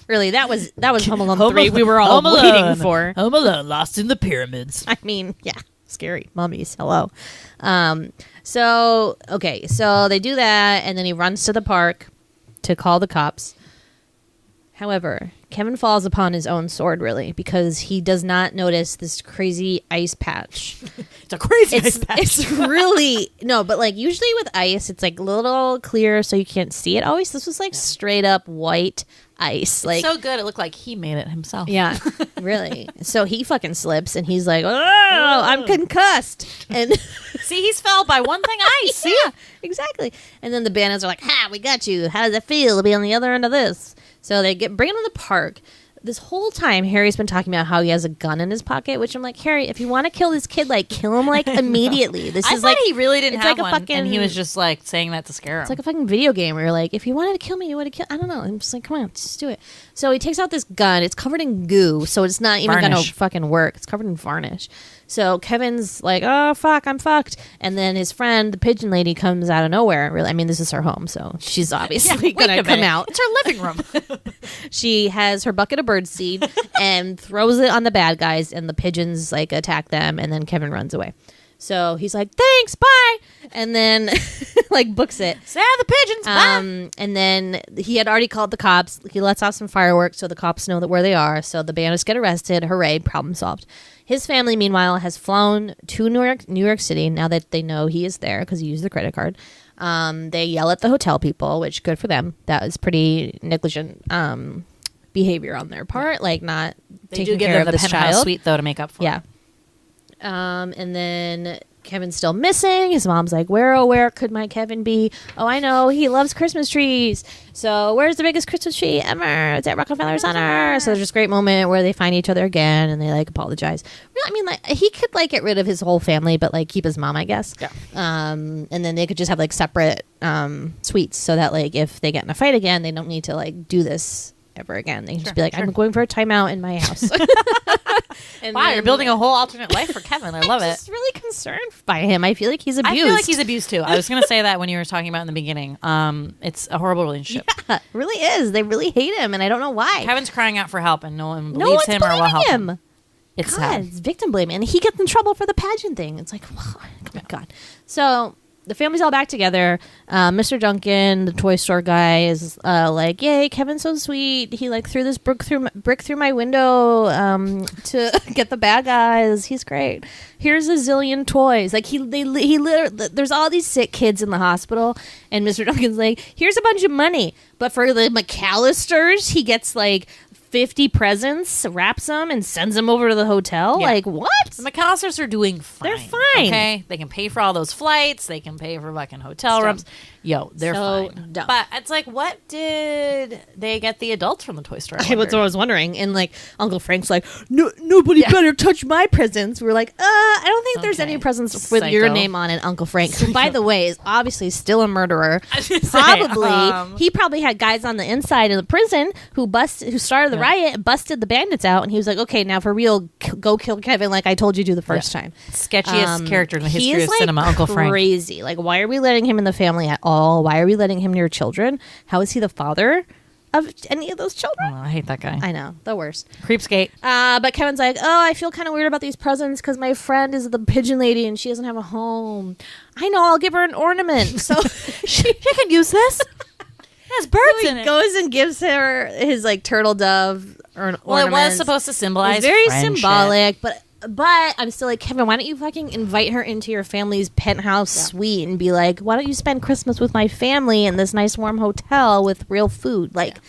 really, that was Home Alone 3 we were all waiting for. Home Alone, lost in the pyramids. I mean, yeah, scary. Mummies, hello. So they do that, and then he runs to the park to call the cops. However, Kevin falls upon his own sword, really, because he does not notice this crazy ice patch. It's a crazy ice patch. It's really, no, but like usually with ice, it's like a little clear so you can't see it always. This was like straight up white ice. Like, so good, it looked like he made it himself. yeah, really. So he fucking slips and he's like, oh, I'm concussed. And see, he's felled by one thing ice. See? Yeah, exactly. And then the bandits are like, ha, we got you. How does it feel to be on the other end of this? So they bring him to the park. This whole time, Harry's been talking about how he has a gun in his pocket, which I'm like, Harry, if you want to kill this kid, like, kill him, like, immediately. This I is thought like he really didn't it's have like one, a fucking, and he was just like saying that to scare him. It's like a fucking video game where you're like, if you wanted to kill me, you would have killed. I don't know. I'm just like, come on, just do it. So he takes out this gun. It's covered in goo, so it's not even going to fucking work. It's covered in varnish. So Kevin's like, oh, fuck, I'm fucked. And then his friend, the pigeon lady, comes out of nowhere. Really, I mean, this is her home, so she's obviously going to come out. It's her living room. She has her bucket of birdseed and throws it on the bad guys, and the pigeons, like, attack them, and then Kevin runs away. So he's like, thanks, bye! And then, like, books it. Say the pigeons, bye! And then he had already called the cops. He lets off some fireworks so the cops know where they are. So the bandits get arrested. Hooray, problem solved. His family, meanwhile, has flown to New York City now that they know he is there because he used the credit card. They yell at the hotel people, which good for them. That was pretty negligent behavior on their part, like not taking care of this child. Suite though to make up for. Yeah. And then Kevin's still missing. His mom's like, where could my Kevin be? Oh, I know. He loves Christmas trees. So where's the biggest Christmas tree ever? It's at Rockefeller Center. So there's this great moment where they find each other again and they like apologize. Really, I mean, like he could like get rid of his whole family, but like keep his mom, I guess. Yeah. And then they could just have like separate suites so that like if they get in a fight again, they don't need to like do this ever again. They can just be like, I'm going for a timeout in my house. Wow, you're building a whole alternate life for Kevin. I love it. I'm just really concerned by him. I feel like he's abused. I feel like he's abused too. I was going to say that when you were talking about in the beginning. It's a horrible relationship. Yeah, it really is. They really hate him, and I don't know why. Kevin's crying out for help, and no one believes him or will help him. It's sad. It's victim blaming, and he gets in trouble for the pageant thing. It's like, oh my God. So the family's all back together. Mr. Duncan, the toy store guy, is like, "Yay, Kevin's so sweet. He like threw this brick through my window to get the bad guys. He's great. Here's a zillion toys. Like he literally, there's all these sick kids in the hospital, and Mr. Duncan's like, here's a bunch of money, but for the McCallisters, he gets like 50 presents, wraps them, and sends them over to the hotel. Yeah. Like, what? The McCallisters are doing fine. They're fine. Okay? They can pay for all those flights. They can pay for fucking hotel rooms. Yo, they're fine. Dumb. But it's like, what did they get the adults from the toy store? That's what I was wondering. And like, Uncle Frank's like, nobody better touch my presents. We were like, I don't think there's any presents with your name on it, Uncle Frank. Who, by the way, is obviously still a murderer. He probably had guys on the inside of the prison who started the riot, busted the bandits out, and he was like, okay, now for real, go kill Kevin like I told you to the first time. Sketchiest character in the history of cinema, Uncle Frank. Crazy. Like, why are we letting him in the family at all? Why are we letting him near children? How is he the father? of any of those children. Oh, I hate that guy. I know, the worst. Creepskate. But Kevin's like, oh, I feel kind of weird about these presents because my friend is the pigeon lady and she doesn't have a home. I know, I'll give her an ornament. So she can use this. There's birds in he it. goes and gives her his like turtle dove or an ornament. It was supposed to symbolize It's very friendship. symbolic, but I'm still like, Kevin, why don't you fucking invite her into your family's penthouse suite and be like, why don't you spend Christmas with my family in this nice warm hotel with real food? Like,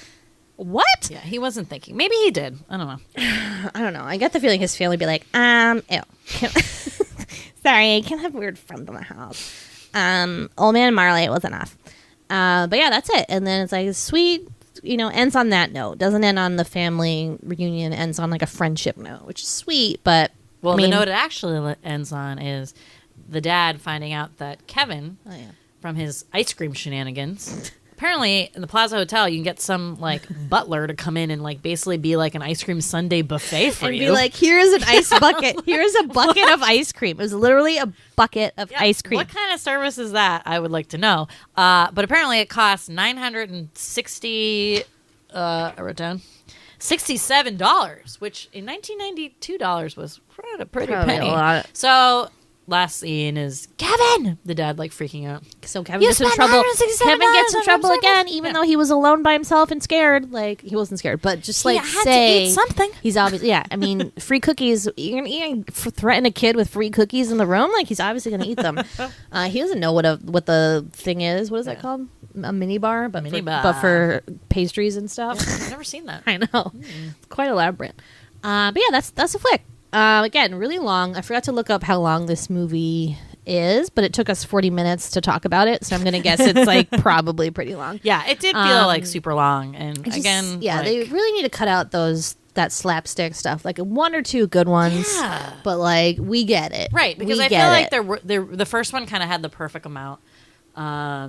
what? Yeah, he wasn't thinking. Maybe he did. I don't know. I don't know. I get the feeling his family would be like, ew. Sorry, I can't have weird friends in the house. Old man Marley, it was enough. But yeah, that's it. And then it's like sweet, ends on that note. Doesn't end on the family reunion. Ends on like a friendship note, which is sweet. But well, the note it actually ends on is the dad finding out that Kevin, from his ice cream shenanigans. Apparently, in the Plaza Hotel, you can get some like butler to come in and like basically be like an ice cream sundae buffet for and you. Be like, here's an ice bucket. Here's a bucket of ice cream. It was literally a bucket of ice cream. What kind of service is that? I would like to know. But apparently, it costs $960. I wrote down $67, which in $1992 was pretty Probably penny. a lot. So. Last scene is Kevin, the dad, like freaking out. So Kevin gets in trouble. Kevin gets in trouble again, even though he was alone by himself and scared. Like he wasn't scared, but just like had say to eat something. He's obviously I mean, free cookies. You're gonna threaten a kid with free cookies in the room. Like he's obviously gonna eat them. He doesn't know what the thing is. What is that called? A mini bar, but for pastries and stuff. I've never seen that. I know, it's quite elaborate. But yeah, that's a flick. Again, really long. I forgot to look up how long this movie is, but it took us 40 minutes to talk about it, so I'm going to guess it's like probably pretty long. Yeah, it did feel like super long, and again, they really need to cut out that slapstick stuff, like one or two good ones. Yeah. But like we get it, right? Because I feel like the first one kind of had the perfect amount. Yeah,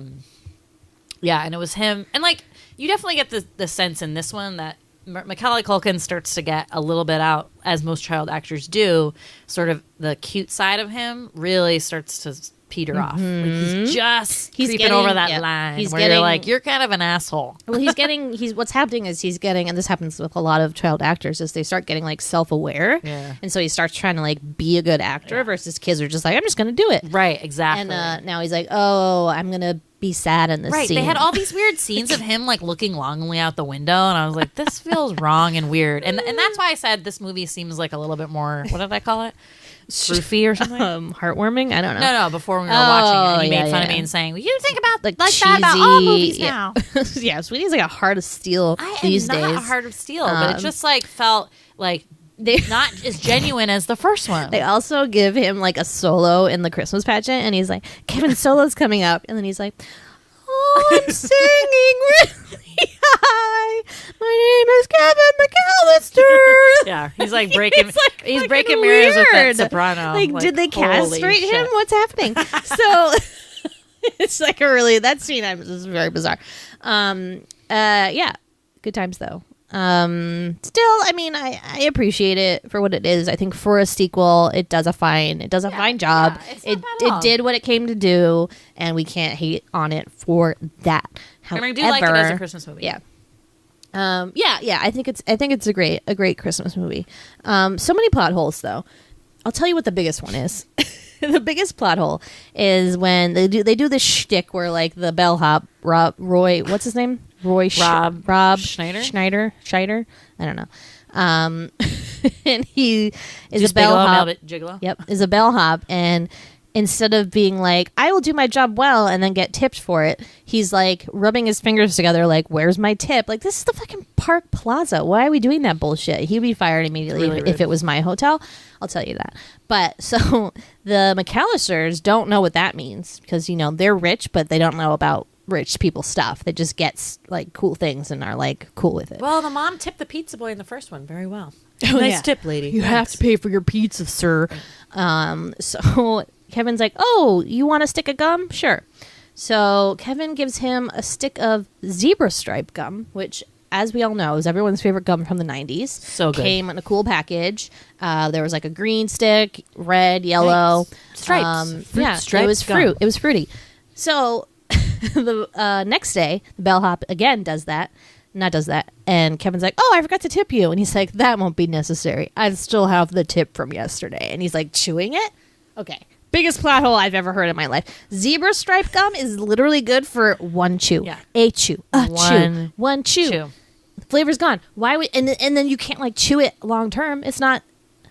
and it was him, and like you definitely get the sense in this one that Macaulay Culkin starts to get a little bit out, as most child actors do. Sort of the cute side of him really starts to peter off. Like he's creeping over that line you're like, you're kind of an asshole. Well, what's happening is he's getting, and this happens with a lot of child actors, is they start getting like self-aware. Yeah. And so he starts trying to like be a good actor versus kids are just like, I'm just going to do it. Right, exactly. And now he's like, oh, I'm going to be sad in this scene. They had all these weird scenes of him like looking longingly out the window, and I was like, this feels wrong and weird. And that's why I said this movie seems like a little bit more, what did I call it? Spoofy or something? Heartwarming? I don't know. No, before we were watching it, and he made fun of me and saying, well, you think about like that about all movies now. Yeah, Sweety's like a heart of steel these days. Not a heart of steel, but it just like felt like not as genuine as the first one. They also give him like a solo in the Christmas pageant, and he's like, Kevin Solo's coming up, and then he's like, oh, I'm singing really high. My name is Kevin McCallisters. Yeah, he's like breaking he's breaking mirrors with that soprano. Like did they castrate him? What's happening? So it's like that scene is very bizarre. Yeah, good times though. Still, I mean, I appreciate it for what it is. I think for a sequel, it does a fine job. Yeah, it did what it came to do, and we can't hate on it for that. However, and I do like it as a Christmas movie. Yeah. Yeah. I think it's a great Christmas movie. So many plot holes though. I'll tell you what the biggest one is. The biggest plot hole is when they do this shtick where like the bellhop Roy, what's his name? Rob Schneider. I don't know. And he is a bellhop. Gigolo. Yep, is a bellhop, and instead of being like, I will do my job well and then get tipped for it, he's like rubbing his fingers together like, where's my tip? Like, this is the fucking Park Plaza. Why are we doing that bullshit? He'd be fired immediately if it was my hotel. I'll tell you that. But so the McCallisters don't know what that means because, they're rich, but they don't know about rich people stuff. They just get like cool things and are like cool with it. Well, the mom tipped the pizza boy in the first one very well. Nice tip, lady. You have to pay for your pizza, sir. So Kevin's like, oh, you want a stick of gum? Sure. So Kevin gives him a stick of zebra stripe gum, which, as we all know, is everyone's favorite gum from the 90s. So good. Came in a cool package. There was like a green stick, red, yellow. Stripes. Stripes it was fruit. It was fruity. So the next day, the bellhop again does that. Nat does that. And Kevin's like, oh, I forgot to tip you. And he's like, that won't be necessary. I still have the tip from yesterday. And he's like, chewing it? Okay. Biggest plot hole I've ever heard in my life. Zebra stripe gum is literally good for one chew. Yeah. A chew. A chew. One chew. The flavor's gone. Why would and then you can't like chew it long term. It's not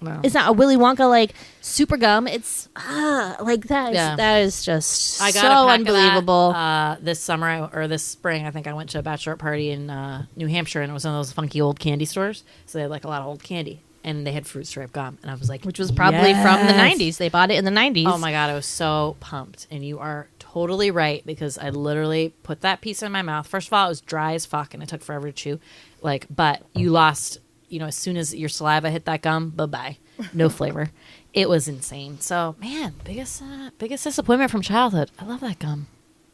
a Willy Wonka like super gum. It's like that. That is just I got so a pack unbelievable. Of that, this summer or this spring, I think I went to a bachelorette party in New Hampshire, and it was one of those funky old candy stores. So they had like a lot of old candy, and they had fruit stripe gum, and I was like, which was probably from the 90s. They bought it in the 90s. Oh my God, I was so pumped. And you are totally right, because I literally put that piece in my mouth. First of all, it was dry as fuck, and it took forever to chew. Like, but you lost, as soon as your saliva hit that gum, bye-bye. No flavor. It was insane. So, man, biggest disappointment from childhood. I love that gum.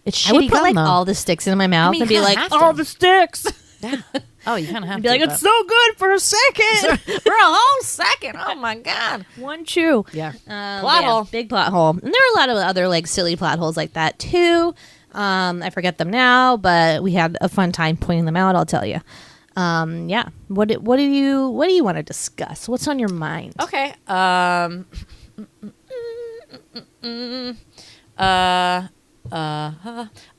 It's shitty I would put gum, like though. all the sticks in my mouth and be like, all the sticks. Yeah. Oh, you kind of have Be to. like, it's so good for a second. For a whole second. Oh, my God. One chew. Yeah. Plot hole. Big plot hole. And there are a lot of other like silly plot holes like that too. I forget them now, but we had a fun time pointing them out, I'll tell you. Yeah. What do you want to discuss? What's on your mind? Okay.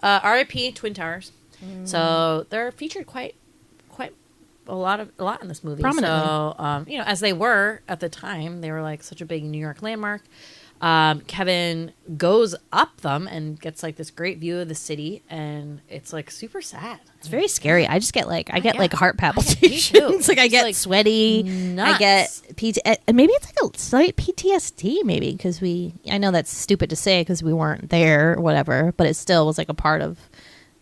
R.I.P. Twin Towers. So they're featured quite a lot in this movie. Prominently. So as they were at the time, they were like such a big New York landmark. Kevin goes up them and gets like this great view of the city, and it's like super sad. It's very scary. I just get like like heart Me too. palpitations. Like I get like sweaty. nuts. I get and maybe it's like a slight PTSD. Maybe because I know that's stupid to say because we weren't there or whatever, but it still was like a part of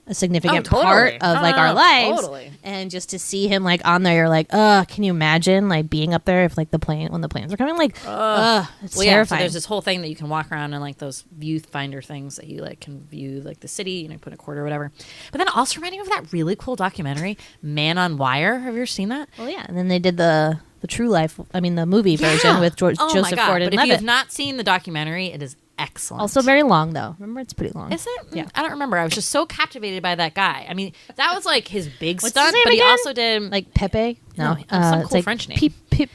a significant part of like our lives. Totally. And just to see him like on there, you're like, can you imagine like being up there if like when the planes are coming? Like, it's Well, terrifying. yeah, so there's this whole thing that you can walk around in like those viewfinder things that you like can view like the city, put a quarter or whatever. But then also reminding me of that really cool documentary, Man on Wire. Have you ever seen that? Well, yeah. And then they did the true life, the movie version with Joseph my God. Gordon-Levitt. But if you've not seen the documentary, it is excellent. Also very long though. Remember, it's pretty long. Is it? Yeah. I don't remember. I was just so captivated by that guy. I mean, that was like his big What's stunt, his name but he again? also did Like Pepe? No, some it's cool like French name.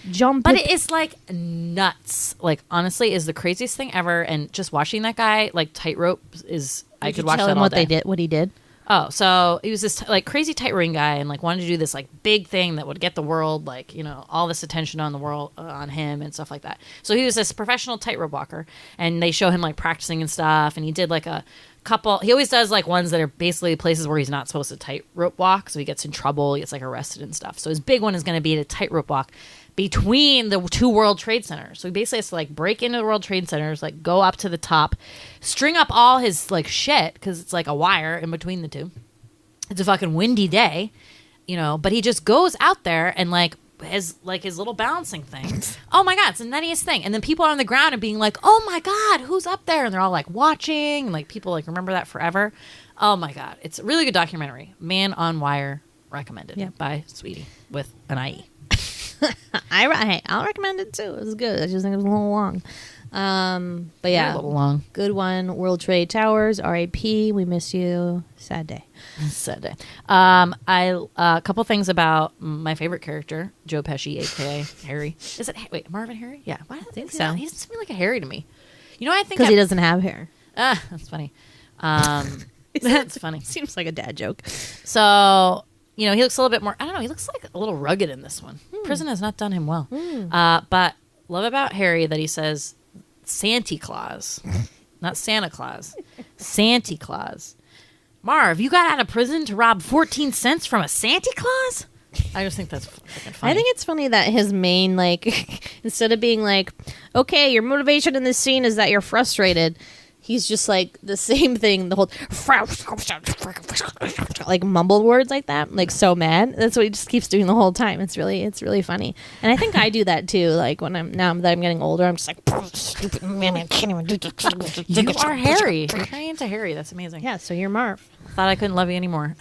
Jean But Pip. it is like nuts. Like honestly, is the craziest thing ever. And just watching that guy like tightrope is I could watch tell that him all what day. they did, what he did. Oh, so he was this like crazy tightroping guy, and like wanted to do this like big thing that would get the world like all this attention on the world on him and stuff like that. So he was this professional tightrope walker, and they show him like practicing and stuff. And he did like a couple. He always does like ones that are basically places where he's not supposed to tightrope walk, so he gets in trouble, he gets like arrested and stuff. So his big one is going to be to tightrope walk between the two World Trade Centers. So he basically has to like break into the World Trade Centers, like go up to the top, string up all his like shit because it's like a wire in between the two. It's a fucking windy day, but he just goes out there and like has like his little balancing thing. Oh my God, it's the nuttiest thing. And then people are on the ground and being like, oh my God, who's up there? And they're all like watching, and like people like remember that forever. Oh my God, it's a really good documentary. Man on Wire, recommended by Sweety with an IE. I'll recommend it too. It was good. I just think it was a little long. But yeah, A little long. good one. World Trade Towers, R.I.P. We miss you. Sad day. Sad day. A couple things about my favorite character, Joe Pesci, aka Harry. Is it Marv and Harry? Yeah, why do I think so. He doesn't seem like a Harry to me. I think Because he doesn't have hair. that's funny. That's funny. Seems like a dad joke. So he looks a little bit more. I don't know. He looks like a little rugged in this one. Prison has not done him well. But love about Harry that he says Santa Claus, not Santa Claus, Santa Claus. Marv, you got out of prison to rob 14 cents from a Santa Claus? I just think that's fucking funny. I think it's funny that his main, like, instead of being like, okay, your motivation in this scene is that you're frustrated, he's just like the same thing the whole like mumbled words like that, like so mad. That's what he just keeps doing the whole time. It's really funny. And I think I do that too. Like when now that I'm getting older, I'm just like stupid man, I can't even do this. You are Harry. You're turning into Harry. That's amazing. Yeah, so you're Marv. Thought I couldn't love you anymore.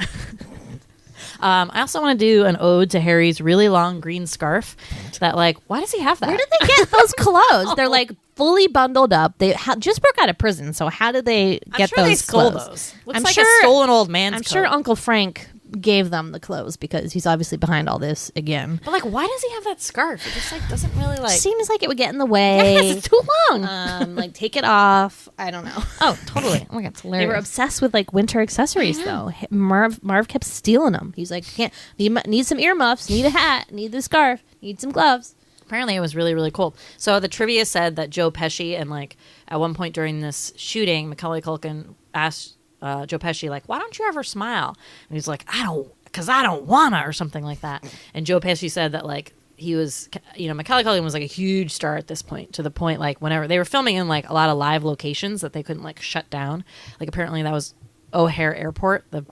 I also want to do an ode to Harry's really long green scarf. That like, why does he have that? Where did they get those clothes? They're like fully bundled up. They just broke out of prison, so how did they get I'm sure those they stole clothes? those. Looks I'm like sure a stolen old man's I'm coat. sure Uncle Frank gave them the clothes because he's obviously behind all this again. But like, why does he have that scarf? It just like doesn't really like. Seems like it would get in the way. Yes, it's too long. Like take it off. I don't know. Oh, totally. Oh my god, it's hilarious. They were obsessed with like winter accessories though. Marv kept stealing them. He's like, can't need some earmuffs, need a hat, need the scarf, need some gloves. Apparently it was really, really cold. So the trivia said that Joe Pesci, and like at one point during this shooting, Macaulay Culkin asked Joe Pesci, like, why don't you ever smile? And he's like, because I don't wanna, or something like that. And Joe Pesci said that like he was, Macaulay Culkin was like a huge star at this point, to the point like whenever they were filming in like a lot of live locations that they couldn't like shut down. Like apparently that was O'Hare Airport, the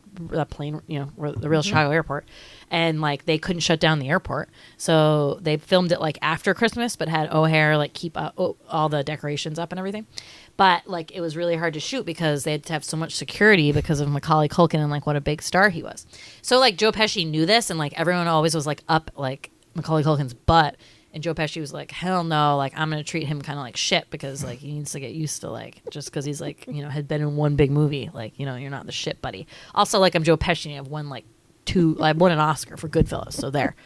plane, the real Chicago airport. And like they couldn't shut down the airport, so they filmed it like after Christmas, but had O'Hare like keep all the decorations up and everything. But like it was really hard to shoot because they had to have so much security because of Macaulay Culkin and like what a big star he was. So like Joe Pesci knew this, and like everyone always was like up like Macaulay Culkin's butt, and Joe Pesci was like, hell no, like I'm gonna treat him kind of like shit because like he needs to get used to like just because he's like had been in one big movie, like you're not the shit buddy. Also like I'm Joe Pesci and I've won like. I won an Oscar for Goodfellas, so there.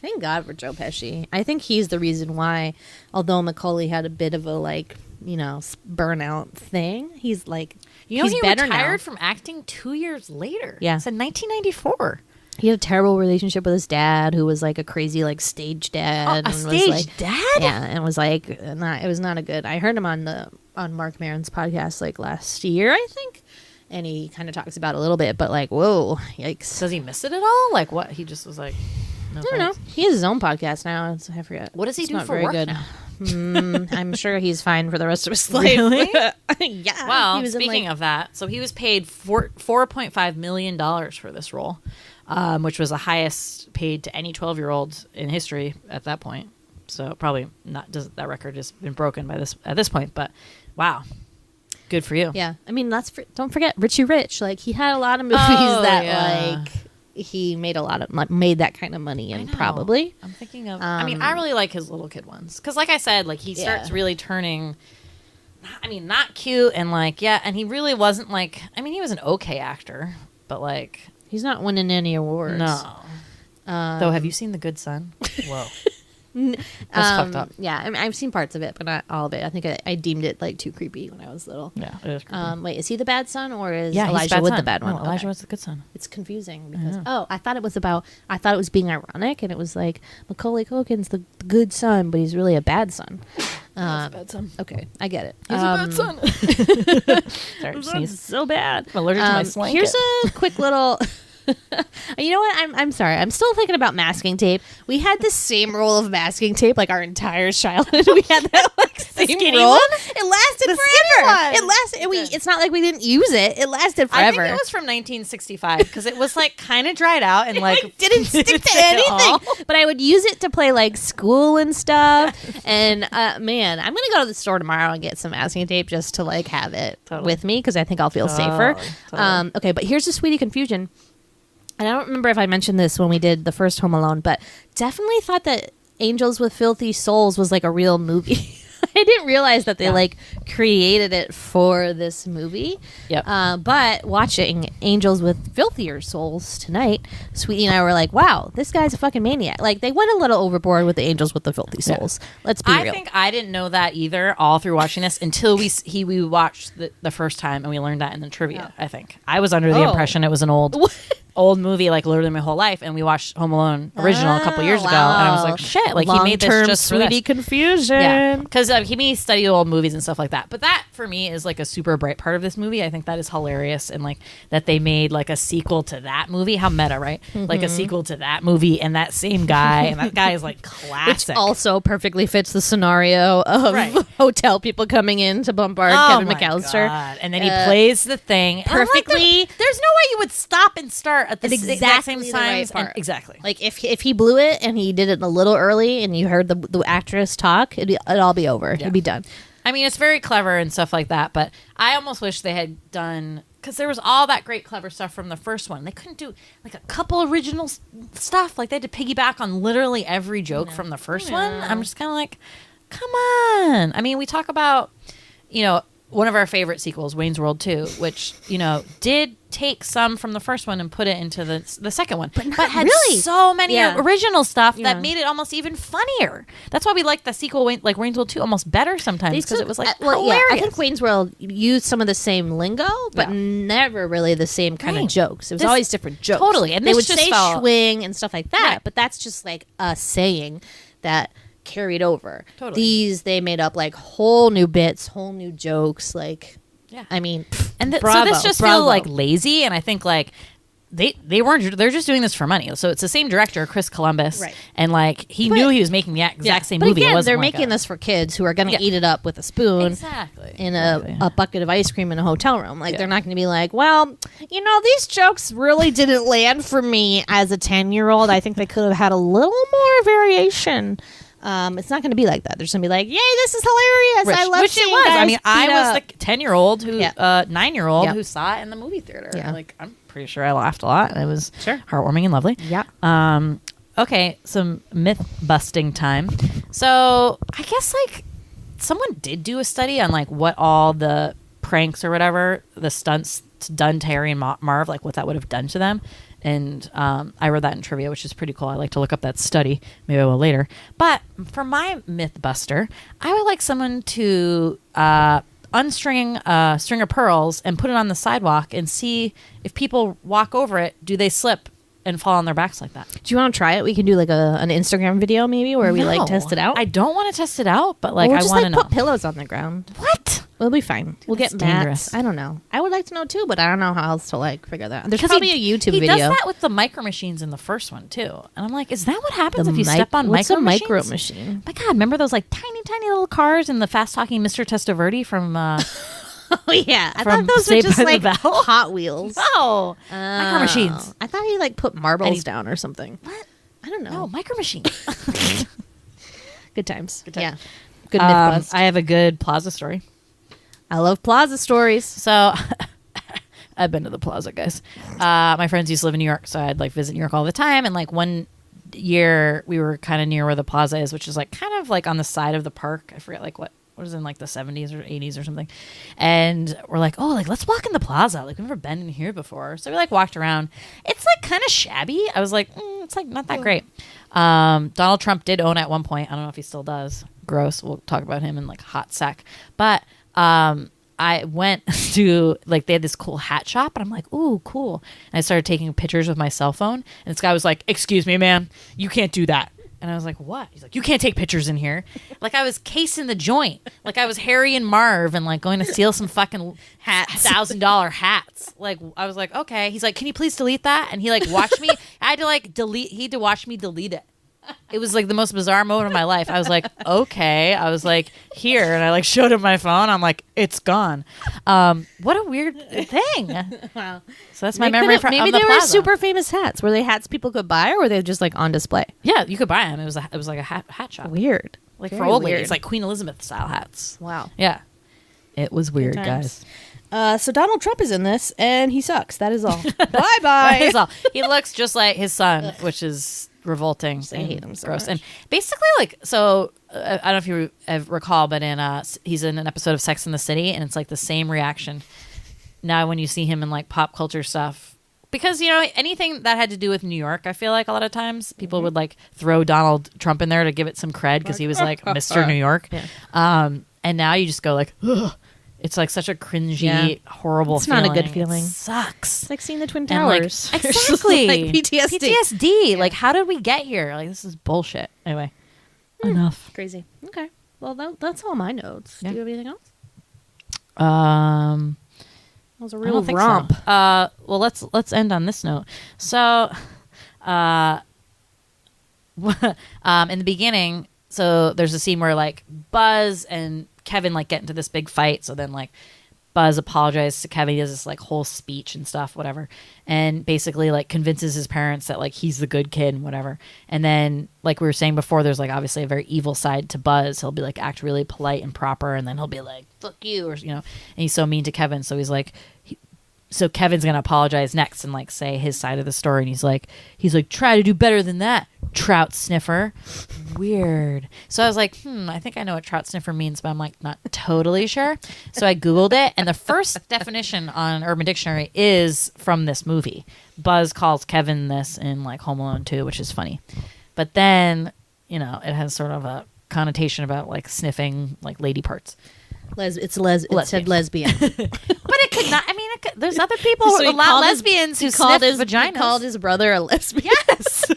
Thank God for Joe Pesci. I think he's the reason why, although Macaulay had a bit of a like, burnout thing, he's like, he's he better retired now. from acting 2 years later. Yeah, it's in 1994. He had a terrible relationship with his dad, who was like a crazy like stage dad. Oh, a stage dad? Yeah, and it was like it was not a good. I heard him on Mark Maron's podcast like last year, I think. And he kind of talks about it a little bit, but like, whoa, yikes. Does he miss it at all? Like what? He just was like, no, I don't know. He has his own podcast now. I forget. What does he it's do not for very work good. now? I'm sure he's fine for the rest of his life. Really? Yeah. Well, he was speaking of that, so he was paid $4.5 million for this role, which was the highest paid to any 12-year-old in history at that point. So probably not. That record has been broken at this point? But wow. Good for you. Yeah. I mean, don't forget Richie Rich. Like, he had a lot of movies like he made that kind of money in, probably. I'm thinking of, I really like his little kid ones. Because like I said, like he starts really turning, not cute and like, and he really wasn't like, he was an okay actor, but like. He's not winning any awards. No. Though, have you seen The Good Son? Whoa. That's fucked up. Yeah, I've seen parts of it, but not all of it. I think I deemed it like too creepy when I was little. Yeah, it is creepy. Wait, is he the bad son or is he's Elijah Wood son. the bad one? No, Elijah Wood's the good son. It's confusing because I thought it was being ironic, and it was like Macaulay Culkin's the good son, but he's really a bad son. He's a bad son. Okay, I get it. He's a bad son. Sorry, He's so bad. I'm allergic to my slanket. Here's a quick little. You know what? I'm sorry. I'm still thinking about masking tape. We had the same roll of masking tape like our entire childhood. We had that like same roll. One? It lasted forever. It lasted. It's not like we didn't use it. It lasted forever. I think it was from 1965 because it was like kind of dried out and like didn't stick to anything. But I would use it to play like school and stuff. And man, I'm gonna go to the store tomorrow and get some masking tape just to like have it with me because I think I'll feel safer. Okay, but here's the Sweety confusion. And I don't remember if I mentioned this when we did the first Home Alone, but definitely thought that Angels with Filthy Souls was like a real movie. I didn't realize that they like created it for this movie. Yep. But watching Angels with Filthier Souls tonight, Sweety and I were like, wow, this guy's a fucking maniac. Like, they went a little overboard with the Angels with the Filthy Souls. Let's be real. I think I didn't know that either all through watching this until we watched the first time and we learned that in the trivia, I think. I was under the impression it was an old movie, like literally my whole life, and we watched Home Alone original a couple years ago, and I was like, shit, like he made this just for Sweety this. confusion. Yeah, because he studied old movies and stuff like that. But that for me is like a super bright part of this movie. I think that is hilarious, and like that they made like a sequel to that movie. How meta, right? Like a sequel to that movie, and that same guy, and that guy is like classic. Which also perfectly fits the scenario of hotel people coming in to bombard Kevin McCallister. God. And then he plays the thing perfectly. There's no way you would stop and start at the exact same the time. right part. Exactly. Like if he blew it and he did it a little early and you heard the actress talk, it'd all be over. It'd be done. I mean, it's very clever and stuff like that, but I almost wish they had done, because there was all that great clever stuff from the first one. They couldn't do like a couple original stuff. Like they had to piggyback on literally every joke from the first one. I'm just kind of like, come on. I mean, we talk about, one of our favorite sequels, Wayne's World 2, which, you know, did take some from the first one and put it into the second one. But had really. so many Yeah. original stuff Yeah. that made it almost even funnier. That's why we like the sequel, like Wayne's World 2, almost better sometimes because it was like hilarious. I think Wayne's World used some of the same lingo, but never really the same kind of jokes. It was always different jokes. Totally. And they this would just say felt- swing and stuff like that, Right. but that's just like a saying that carried over. Totally. These, they made up like whole new bits, whole new jokes. Like, Yeah. I mean, And so bravo, this just bravo. feels like lazy, and I think like they weren't. They're just doing this for money. So it's the same director, Chris Columbus, Right. and like he knew he was making the exact same but movie. again, It wasn't they're like making this for kids who are going to eat it up with a spoon. exactly In a bucket of ice cream in a hotel room. Like, they're not going to be like, well, you know, these jokes really didn't land for me as a 10-year-old. I think they could have had a little more variation. It's not going to be like that. They're just going to be like, yay, this is hilarious. I love which seeing it was. guys I mean, I beat was up. the 10-year-old who, Yeah. 9-year-old Yep. who saw it in the movie theater. Yeah. Like, I'm pretty sure I laughed a lot. It was Sure. heartwarming and lovely. Yeah. Okay, some myth busting time. So I guess like someone did do a study on like what all the pranks or whatever, the stunts done to Harry and Marv, like what that would have done to them. And I read that in trivia, which is pretty cool. I like to look up that study. Maybe I will later. But for my myth buster, I would like someone to unstring a string of pearls and put it on the sidewalk and see if people walk over it, do they slip and fall on their backs like that? Do you want to try it? We can do like an Instagram video maybe where we like No. test it out. I don't want to test it out, but like Or I just want to like know. put pillows on the ground. What? We'll be fine. We'll That's get mats. dangerous. I don't know. I would like to know too, but I don't know how else to like figure that out. There's 'Cause probably a YouTube he video. does that with the micro machines in the first one too, and I'm like, is that what happens The if you mic- step on what's micro a micro machines? machine? My God, remember those like tiny little cars in the fast talking Mr. Testaverde from? Oh yeah, I From thought those were Saved just by the like Bell? Hot Wheels. Oh, micro machines. I thought he like put marbles And he- down or something. What? I don't know. No, micro machines. Good times. times. Yeah. Good myth bust. I have a good Plaza story. I love Plaza stories. So I've been to the Plaza, guys. My friends used to live in New York, so I'd like visit New York all the time. And like one year we were kind of near where the Plaza is, which is like kind of like on the side of the park. I forget like what was in like the 70s or 80s or something. And we're like, oh, like let's walk in the Plaza. Like we've never been in here before. So we like walked around. It's like kind of shabby. I was like, it's like not that great. Donald Trump did own at one point. I don't know if he still does. Gross. We'll talk about him in like hot sec. But I went to like they had this cool hat shop and I'm like, ooh, cool. And I started taking pictures with my cell phone and this guy was like, excuse me, ma'am, you can't do that. And I was like, what? He's like, you can't take pictures in here. Like I was casing the joint. Like I was Harry and Marv and like going to steal some fucking $1,000 hats. Like I was like, okay. He's like, can you please delete that? And he like watched me. I had to like delete. He had to watch me delete it. It was like the most bizarre moment of my life. I was like, okay. I was like, here. And I like showed him my phone. I'm like, it's gone. What a weird thing. Wow. So that's my memory from Maybe of the they were Plaza. super famous hats. Were they hats people could buy or were they just like on display? Yeah, you could buy them. It was like a hat shop. Weird. Like Very for old weird. ladies, like Queen Elizabeth style hats. Wow. Yeah. It was weird, times. guys. So Donald Trump is in this and he sucks. That is all. Bye That bye. is all. He looks just like his son, which is revolting. I hate him so gross. much. And basically, like, so I don't know if you recall, but he's in an episode of Sex and the City, and it's like the same reaction. Now, when you see him in like pop culture stuff, because you know anything that had to do with New York, I feel like a lot of times people would like throw Donald Trump in there to give it some cred because he was like Mr. New York. Yeah. And now you just go like, ugh. It's like such a cringy, horrible. It's not a good feeling. feeling. It sucks. It's like seeing the Twin And, like, Towers. exactly. Like PTSD. PTSD. Like, how did we get here? Like, this is bullshit. Anyway, enough. Crazy. Okay. Well, that's all my notes. Yeah. Do you have anything else? That That was a I real don't think romp. so. Well, let's end on this note. So, in the beginning, so there's a scene where like Buzz and Kevin like get into this big fight. So then like Buzz apologizes to Kevin. He does this like whole speech and stuff, whatever, and basically like convinces his parents that like he's the good kid and whatever. And then like we were saying before, there's like obviously a very evil side to Buzz. He'll be like act really polite and proper, and then he'll be like "fuck you" or you know, and he's so mean to Kevin. So he's like so Kevin's gonna apologize next and like say his side of the story, and he's like try to do better than that, trout sniffer. Weird. So I was like, I think I know what trout sniffer means, but I'm like not totally sure. So I googled it, and the first definition on Urban Dictionary is from this movie. Buzz calls Kevin this in like Home Alone 2, which is funny, but then it has sort of a connotation about like sniffing like lady parts. It said lesbian. But it could not. I mean, there's other people, So he a lot called lesbians who called sniff his vaginas. He called his brother a lesbian. Yes.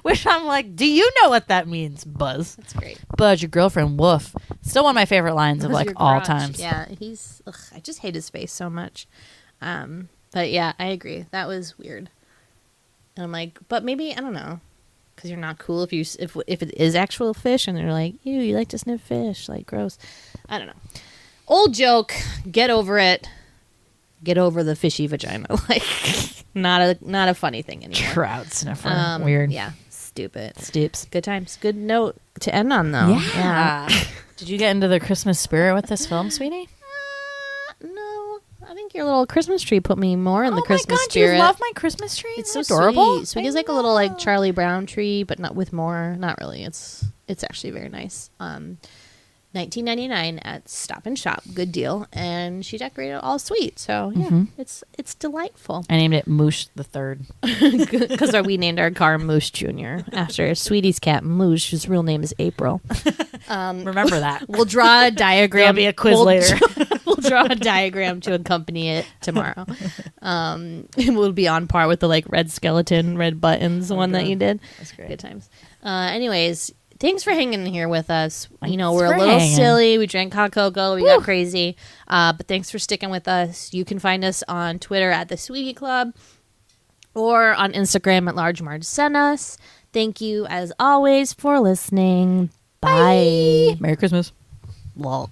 Which I'm like, do you know what that means, Buzz? That's great. Buzz, your girlfriend, woof. Still one of my favorite lines of Buzz like your all garage. times. Yeah, I just hate his face so much. But yeah, I agree. That was weird. And I'm like, but maybe, I don't know. Because you're not cool if it is actual fish and they're like, ew, you like to sniff fish. Like, gross. I don't know. Old joke. Get over it. Get over the fishy vagina. Like, not a funny thing anymore. Trout sniffer. Weird. Yeah. Stupid. Stoops. Good times. Good note to end on, though. Yeah. Did you get into the Christmas spirit with this film, sweetie? No. I think your little Christmas tree put me more in the Christmas my God, spirit. You love my Christmas tree? It's so adorable. Sweet. Sweetie's like a little like Charlie Brown tree, but not with more. Not really. It's actually very nice. $19.99 at Stop and Shop. Good deal. And she decorated it all sweet. So yeah, it's delightful. I named it Moosh the Third. Because we named our car Moose Jr. after Sweetie's cat Moosh, whose real name is April. Remember that. We'll draw a diagram. There'll be a quiz later. We'll draw a diagram to accompany it tomorrow. It will be on par with the like red skeleton, red buttons one that you did. That's great. Good times. Anyways, thanks for hanging here with us. Thanks We're a for little hanging. silly. We drank hot cocoa. We got crazy. But thanks for sticking with us. You can find us on Twitter at the Sweety Club or on Instagram at Large Marge Send Us. Thank you as always for listening. Bye. Merry Christmas. Lol.